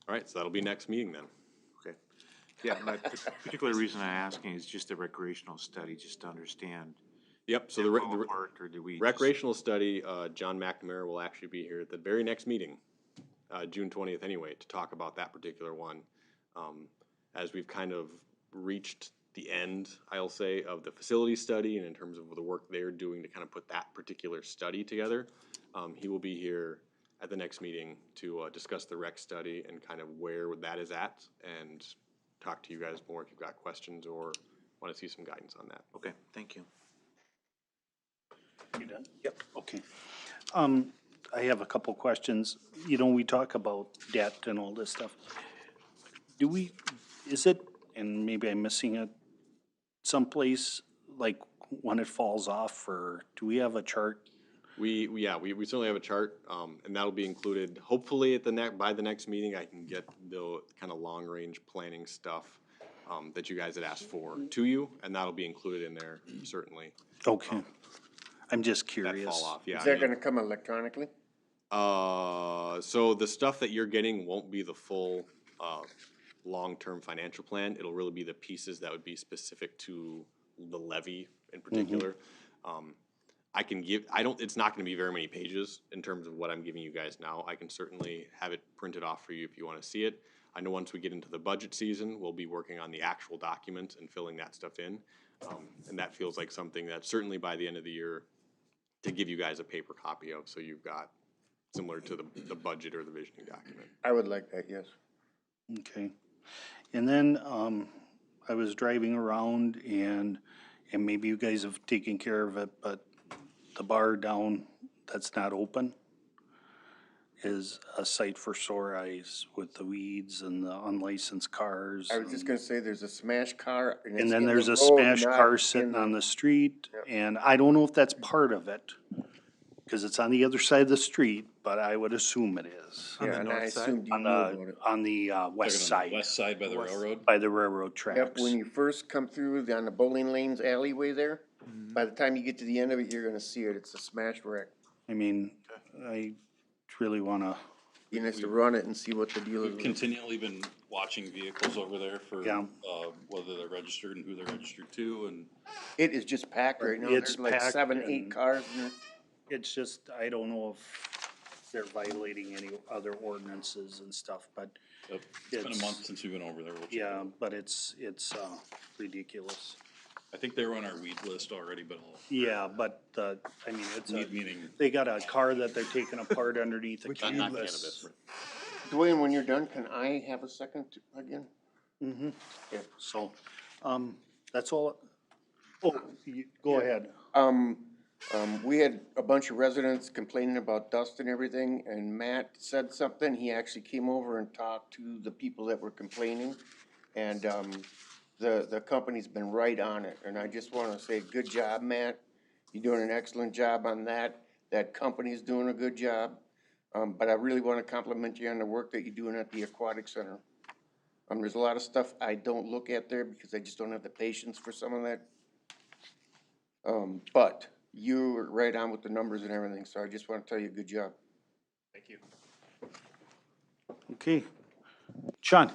All right, so that'll be next meeting then. okay. Yeah, my particular reason I'm asking is just a recreational study, just to understand. Yep, so Did the, it fall apart, or do we just- recreational study, John McNamara will actually be here at the very next meeting, June 20th anyway, to talk about that particular one. As we've kind of reached the end, I'll say, of the facility study and in terms of the work they're doing to kind of put that particular study together, he will be here at the next meeting to discuss the rec study and kind of where that is at and talk to you guys more if you've got questions or want to see some guidance on that. Okay, thank you. You done? Yep. Okay. I have a couple questions. You know, we talk about debt and all this stuff. Do we, is it, and maybe I'm missing it, someplace, like when it falls off, or do we have a chart? We certainly have a chart, and that'll be included, hopefully at by the next meeting, I can get the kind of long-range planning stuff, that you guys had asked for to you, and that'll be included in there, certainly. Okay. I'm just That curious. fall off, yeah. Is I that mean, gonna come electronically? so the stuff that you're getting won't be the full, long-term financial plan. It'll really be the pieces that would be specific to the levy in particular. I can give, it's not gonna be very many pages in terms of what I'm giving you guys now. I can certainly have it printed off for you if you wanna see it. I know once we get into the budget season, we'll be working on the actual document and filling that stuff in. And that feels like something that certainly by the end of the year, to give you guys a paper copy of, so you've got similar to the budget or the visioning document. I would like that, yes. Okay. And then, I was driving around and maybe you guys have taken care of it, but the bar down that's not open is a sight for sore eyes with the weeds and the unlicensed cars. I was just gonna say, there's a smashed car. And it's then in the there's a road, smashed not car in sitting the- on the street, and I don't know if that's part of it, cause it's on the other side of the street, but I would assume it is. Yeah, and I assumed you On knew about the, it. on the, west side, West side by the railroad? by the railroad Yep, tracks. when you first come through on the bowling lanes alleyway there, Mm-hmm. by the time you get to the end of it, you're gonna see it. It's a smashed wreck. I mean, I really wanna, He needs to run it and see what the deal is. We've continually been watching vehicles over there for, Yeah. whether they're registered and who they're registered to, and It is just packed right now. It's There's like packed 7, and- 8 cars in there. it's just, I don't know if they're violating any other ordinances and stuff, but it's been a It's- month since we've been over there. We'll check it yeah, out. but it's ridiculous. I think they were on our weed list already, but I'll, Yeah, but, I mean, it's weed meeting, they got a car that they're taking apart underneath a Not cannabis. cannabis. Dwayne, when you're done, can I have a second again? So, that's all, go ahead. We had a bunch of residents complaining about dust and everything, and Matt said something. He actually came over and talked to the people that were complaining. And, the company's been right on it, and I just wanna say, good job, Matt. You're doing an excellent job on that. That company's doing a good job. But I really wanna compliment you on the work that you're doing at the aquatic center. There's a lot of stuff I don't look at there because I just don't have the patience for some of that. But you were right on with the numbers and everything, so I just wanna tell you, good job. thank you. Okay. Sean?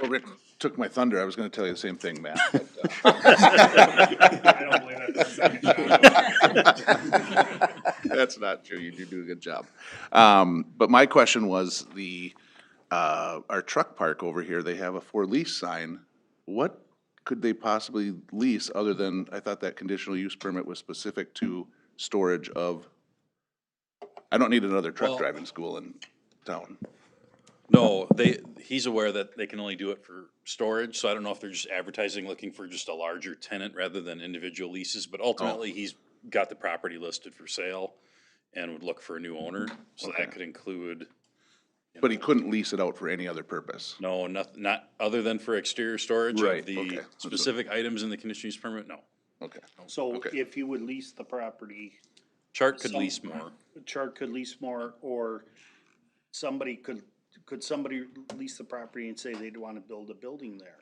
Well, Rick took my thunder. I was gonna tell you the same thing, Matt. I don't believe that's the second shot. That's not true. You do a good job. But my question was our truck park over here, they have a for lease sign. What could they possibly lease other than, I thought that conditional use permit was specific to storage of, I don't need another truck Well- driving school in town. No, he's aware that they can only do it for storage, so I don't know if they're just advertising, looking for just a larger tenant rather than individual leases, but ultimately, he's got the property listed for sale and would look for a new owner, so Okay. that could include, But he couldn't lease it out for any other purpose. no, not other than for exterior storage Right, of the okay. That's what- specific items in the conditional use permit, no. Okay. So Okay. if you would lease the property, Chart could Some- lease more. Chart could lease more, or somebody could somebody lease the property and say they'd wanna build a building there?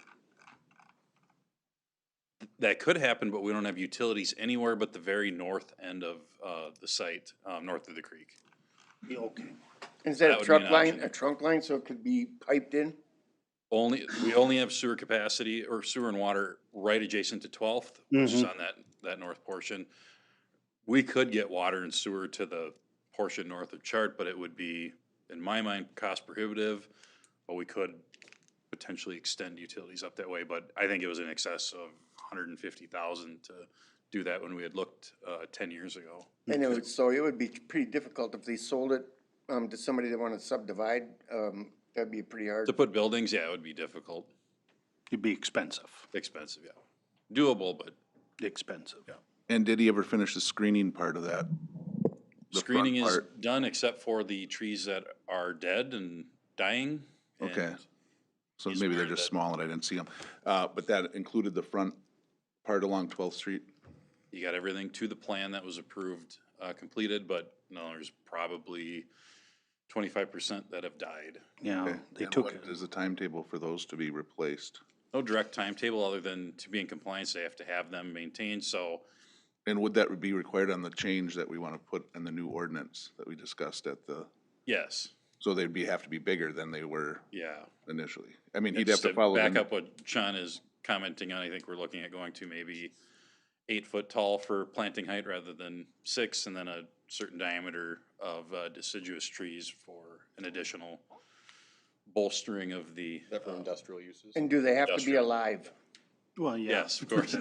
That could happen, but we don't have utilities anywhere but the very north end of, the site, north of the creek. Yeah, okay. Is that That a would be truck an line, option. a trunk line, so it could be piped in? We only have sewer capacity or sewer and water right adjacent to 12th, which is on that north portion. We could get water and sewer to the portion north of Chart, but it would be, in my mind, cost prohibitive. But we could potentially extend utilities up that way, but I think it was in excess of 150,000 to do that when we had looked, 10 years ago. And it would be pretty difficult if they sold it, to somebody that wanted to subdivide, that'd be pretty hard. To put buildings, yeah, it would be difficult, It'd be expensive, expensive, yeah. Doable, but expensive. Yeah. And did he ever finish the screening part of that? The front screening is part? done except for the trees that are dead and dying. Okay. and So he's maybe they're aware just that- small and I didn't see them. But that included the front part along 12th Street? You got everything to the plan that was approved, completed, but no, there's probably 25% that have died. Yeah, Okay. they And took what it. is the timetable for those to be replaced? No direct timetable other than to be in compliance, they have to have them maintained, so And would that be required on the change that we want to put in the new ordinance that we discussed at the, yes, so they'd have to be bigger than they were yeah. initially? I mean, he'd Just have to follow back the, up what Sean is commenting on, I think we're looking at going to maybe 8 foot tall for planting height rather than 6, and then a certain diameter of deciduous trees for an additional bolstering of the, Is that for industrial uses? And do they have to be Industrial. alive? Well, yeah. yes, of course.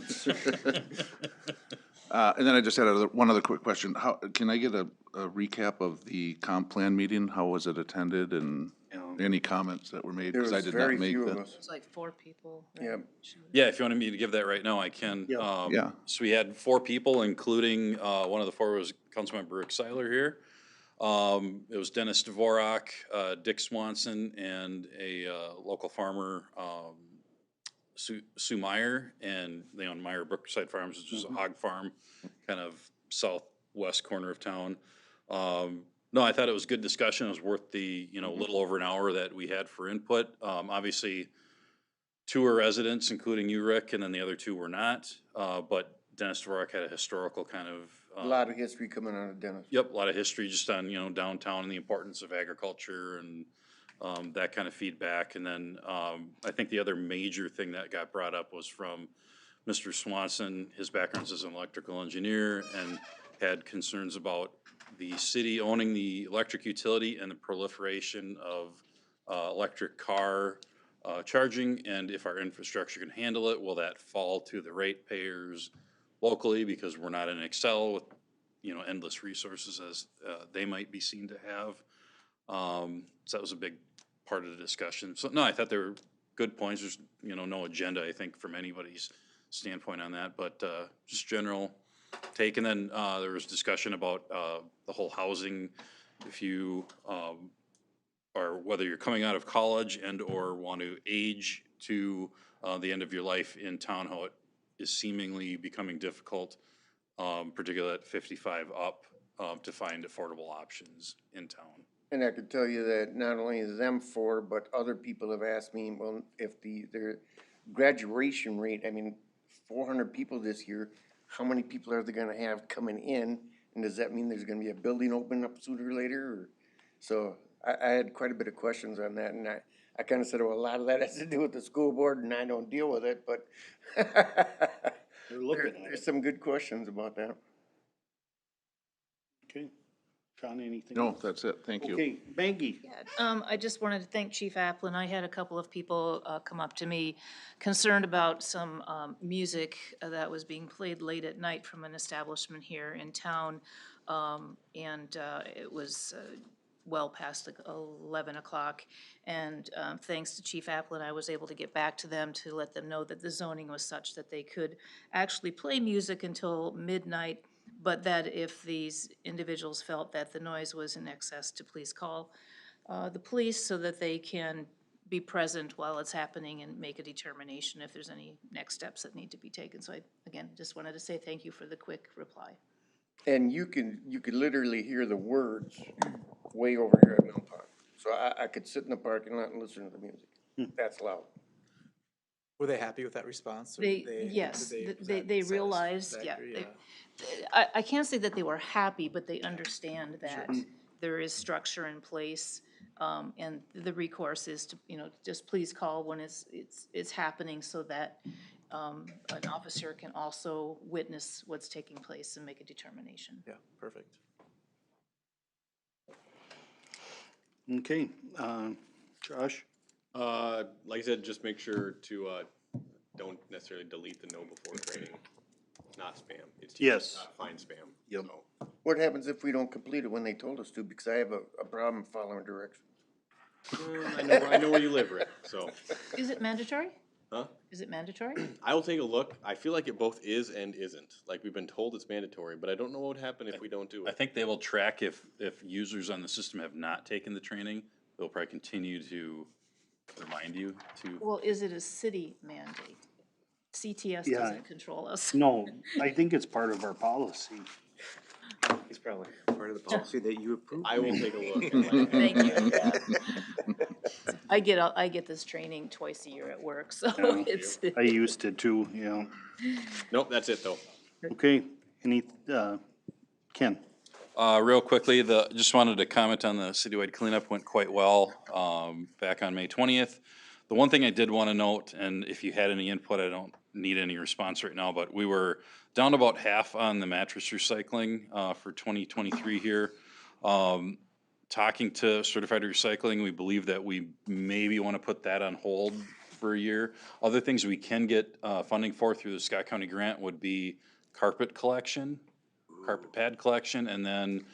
and then I just had one other quick question. How, can I get a recap of the comp plan meeting? How was it attended and any comments that were made? There Because I was did not very make few of the. us. It's like 4 people. right? Yeah. Yeah, if you wanted me to give that right now, I can. Yeah. Yeah. So we had 4 people, including, one of the 4 was Councilmember Rick Seiler here. It was Dennis Dvorak, Dick Swanson, and a, local farmer, Sue Meyer, and they own Meyer Brookside Farms, which is a hog farm, kind of southwest corner of town. No, I thought it was good discussion. It was worth the, little over an hour that we had for input. Obviously, 2 were residents, including you, Rick, and then the other 2 were not. But Dennis Dvorak had a historical kind of A lot of history coming out of Dennis. Yep, a lot of history just on, downtown and the importance of agriculture and that kind of feedback. And then I think the other major thing that got brought up was from Mr. Swanson. His background as an electrical engineer and had concerns about the city owning the electric utility and the proliferation of electric car charging. And if our infrastructure can handle it, will that fall to the ratepayers locally because we're not in Excel with endless resources as they might be seen to have. So that was a big part of the discussion. So no, I thought they were good points. There's, no agenda, I think, from anybody's standpoint on that, but just general take. And then there was discussion about the whole housing, if you or whether you're coming out of college and or want to age to the end of your life in town, how it is seemingly becoming difficult, particularly at 55 up, to find affordable options in town. And I could tell you that not only is them four, but other people have asked me, well, if their graduation rate, 400 people this year, how many people are they gonna have coming in? And does that mean there's gonna be a building open up sooner or later? So I had quite a bit of questions on that, and I kinda said, well, a lot of that has to do with the school board, and I don't deal with it, but They're looking at there's it. some good questions about that. Okay. Sean, anything? No, that's it. Thank you. Okay, Maggie. I just wanted to thank Chief Applin. I had a couple of people come up to me concerned about some music that was being played late at night from an establishment here in town. And it was well past 11 o'clock. And thanks to Chief Applin, I was able to get back to them to let them know that the zoning was such that they could actually play music until midnight, but that if these individuals felt that the noise was in excess, to please call the police so that they can be present while it's happening and make a determination if there's any next steps that need to be taken. So I, again, just wanted to say thank you for the quick reply. And you could literally hear the words way over here at Mill Pond. So I could sit in the parking lot and listen to the music. That's loud. Were they happy with that response? Or Yes, was they that realized, yeah. satisfactory? I can't say that they were happy, but they understand that there is structure in place. And the recourse is to, just please call when it's happening so that an officer can also witness what's taking place and make a determination. Yeah, perfect. Okay, Josh? Like I said, just make sure to, don't necessarily delete the no before training. It's not spam. It's Yes. not fine spam. Yep. So, What happens if we don't complete it when they told us to? Because I have a problem following directions. I know where you live, Rick, so. Is it mandatory? Huh? Is it mandatory? I will take a look. I feel like it both is and isn't. Like, we've been told it's mandatory, but I don't know what would happen if we don't do I it. think they will track if users on the system have not taken the training, they'll probably continue to remind you to. Well, is it a city mandate? CTS Yeah. doesn't control us. No, I think it's part of our policy. It's probably part of the policy that you approved. I will take a look. Thank you. I get this training twice a year at work, so Yeah. it's. I used to too, yeah. Nope, that's it, though. Okay, Ken? Real quickly, just wanted to comment on the citywide cleanup went quite well, back on May 20th. The one thing I did want to note, and if you had any input, I don't need any response right now, but we were down about half on the mattress recycling, for 2023 here. Talking to Certified Recycling, we believe that we maybe want to put that on hold for a year. Other things we can get, funding for through the Scott County grant would be carpet collection, carpet pad collection, and then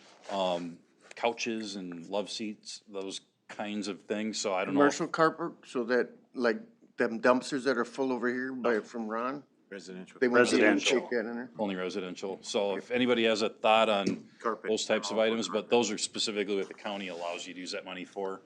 couches and love seats, those kinds of things. So I don't know. Commercial carpet, so that, like, them dumpsters that are full over here from Ron? Residential. They want you to Residential. take that in there? Only residential. So if anybody has a thought on Carpet. those types of items, but those are specifically what the county allows you to use that money for.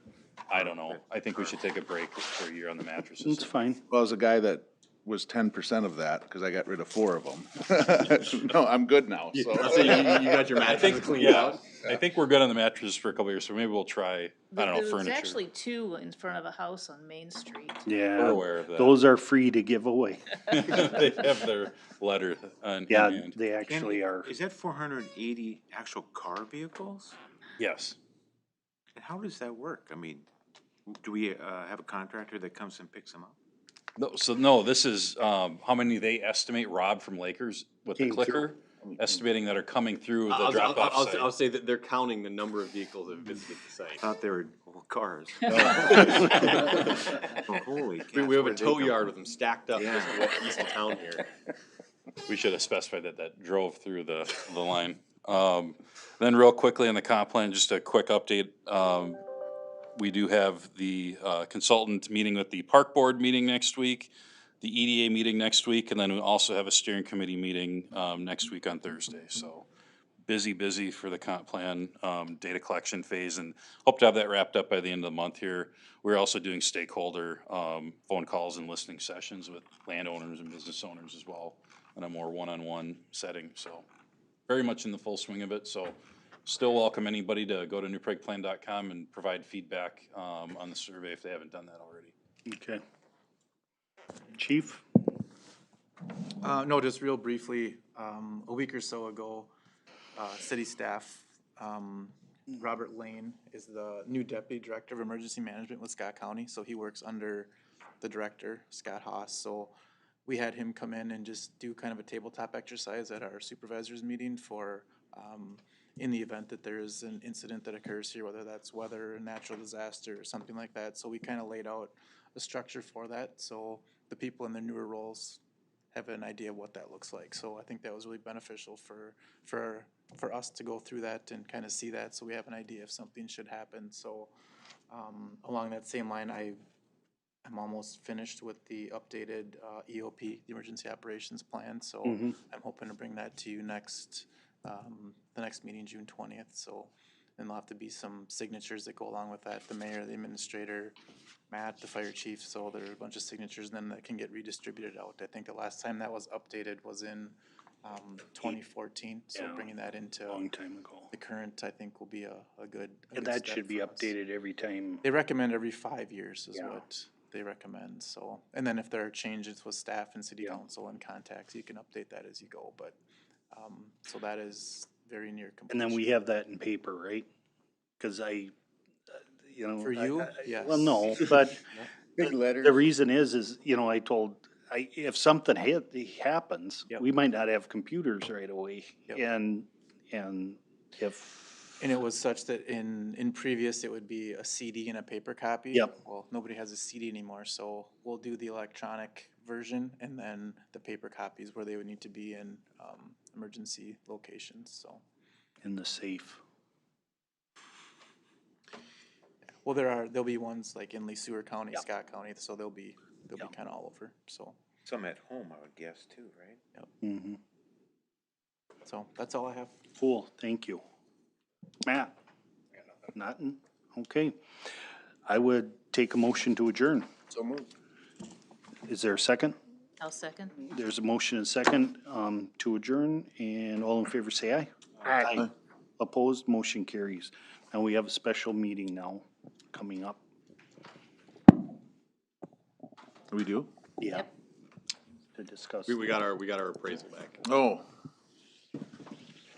I don't know. I think we should take a break for a year on the It's mattresses. fine. Well, as a guy that was 10% of that, cause I got rid of 4 of them. No, I'm good now, so. Let's say you got your mattress cleaned out. I think we're good on the mattresses for a couple years, so maybe we'll try, I don't know, There was furniture. actually 2 in front of a house on Main Street. We're Yeah, aware of that. those are free to give away. They have their letter in Yeah, hand. they actually are. Is that 480 actual car vehicles? Yes. And how does that work? I mean, do we have a contractor that comes and picks them up? No, so no, this is, how many they estimate, Rob from Lakers with the Came through. clicker, estimating that are coming through the I'll, drop-off I'll, site. I'll say that they're counting the number of vehicles that visited the I site. thought they were cars. Oh, holy cats, We have where a did they tow come yard from? with them stacked up just east of town here. We should have specified that drove through the line. Then real quickly on the comp plan, just a quick update. We do have the consultant meeting with the park board meeting next week, the EDA meeting next week, and then we also have a steering committee meeting next week on Thursday. So busy for the comp plan data collection phase, and hope to have that wrapped up by the end of the month here. We're also doing stakeholder phone calls and listening sessions with landowners and business owners as well in a more one-on-one setting. So very much in the full swing of it. So still welcome anybody to go to newpragueplan.com and provide feedback on the survey if they haven't done that already. Okay. Chief? No, just real briefly, a week or so ago, city staff, Robert Lane is the new deputy director of emergency management with Scott County, so he works under the director, Scott Haas. So we had him come in and just do kind of a tabletop exercise at our supervisors meeting for, in the event that there is an incident that occurs here, whether that's weather, natural disaster, or something like that. So we kind of laid out a structure for that, so the people in their newer roles have an idea of what that looks like. So I think that was really beneficial for us to go through that and kind of see that, so we have an idea if something should happen. So along that same line, I'm almost finished with the updated EOP, the Emergency Operations Plan. So I'm hoping to bring that to you next, the next meeting, June 20th. So then there'll have to be some signatures that go along with that. The mayor, the administrator, Matt, the fire chief. So there are a bunch of signatures then that can get redistributed out. I think the last time that was updated was in 2014. So Yeah. bringing that into Long time ago. the current, I think, will be a good. And that should be updated every time. They recommend every 5 years is Yeah. what they recommend, so, and then if there are changes with staff and city Yeah. council and contacts, you can update that as you go, but, so that is very near And completion. then we have that in paper, right? Cause you know. For you? Yes. Well, no, but Big letters. the reason is, you know, if something happens, Yep. we might not have computers right away. Yep. And if. And it was such that in previous, it would be a CD and a paper copy. Yep. Well, nobody has a CD anymore, so we'll do the electronic version and then the paper copies where they would need to be in, emergency locations, so. In the safe. Well, there'll be ones like in Lesueur County, Yep. Scott County, so they'll be Yep. kinda all over, so. Some at home, I would guess, too, right? Mm-hmm. So that's all I have. Cool, thank you. Matt? Nothing? Okay. I would take a motion to adjourn. So moved. Is there a second? I'll second. There's a motion and second, to adjourn, and all in favor say aye. Aye. Opposed, motion carries. And we have a special meeting now coming up. We do? Yeah. To discuss. We got our appraisal back. Oh,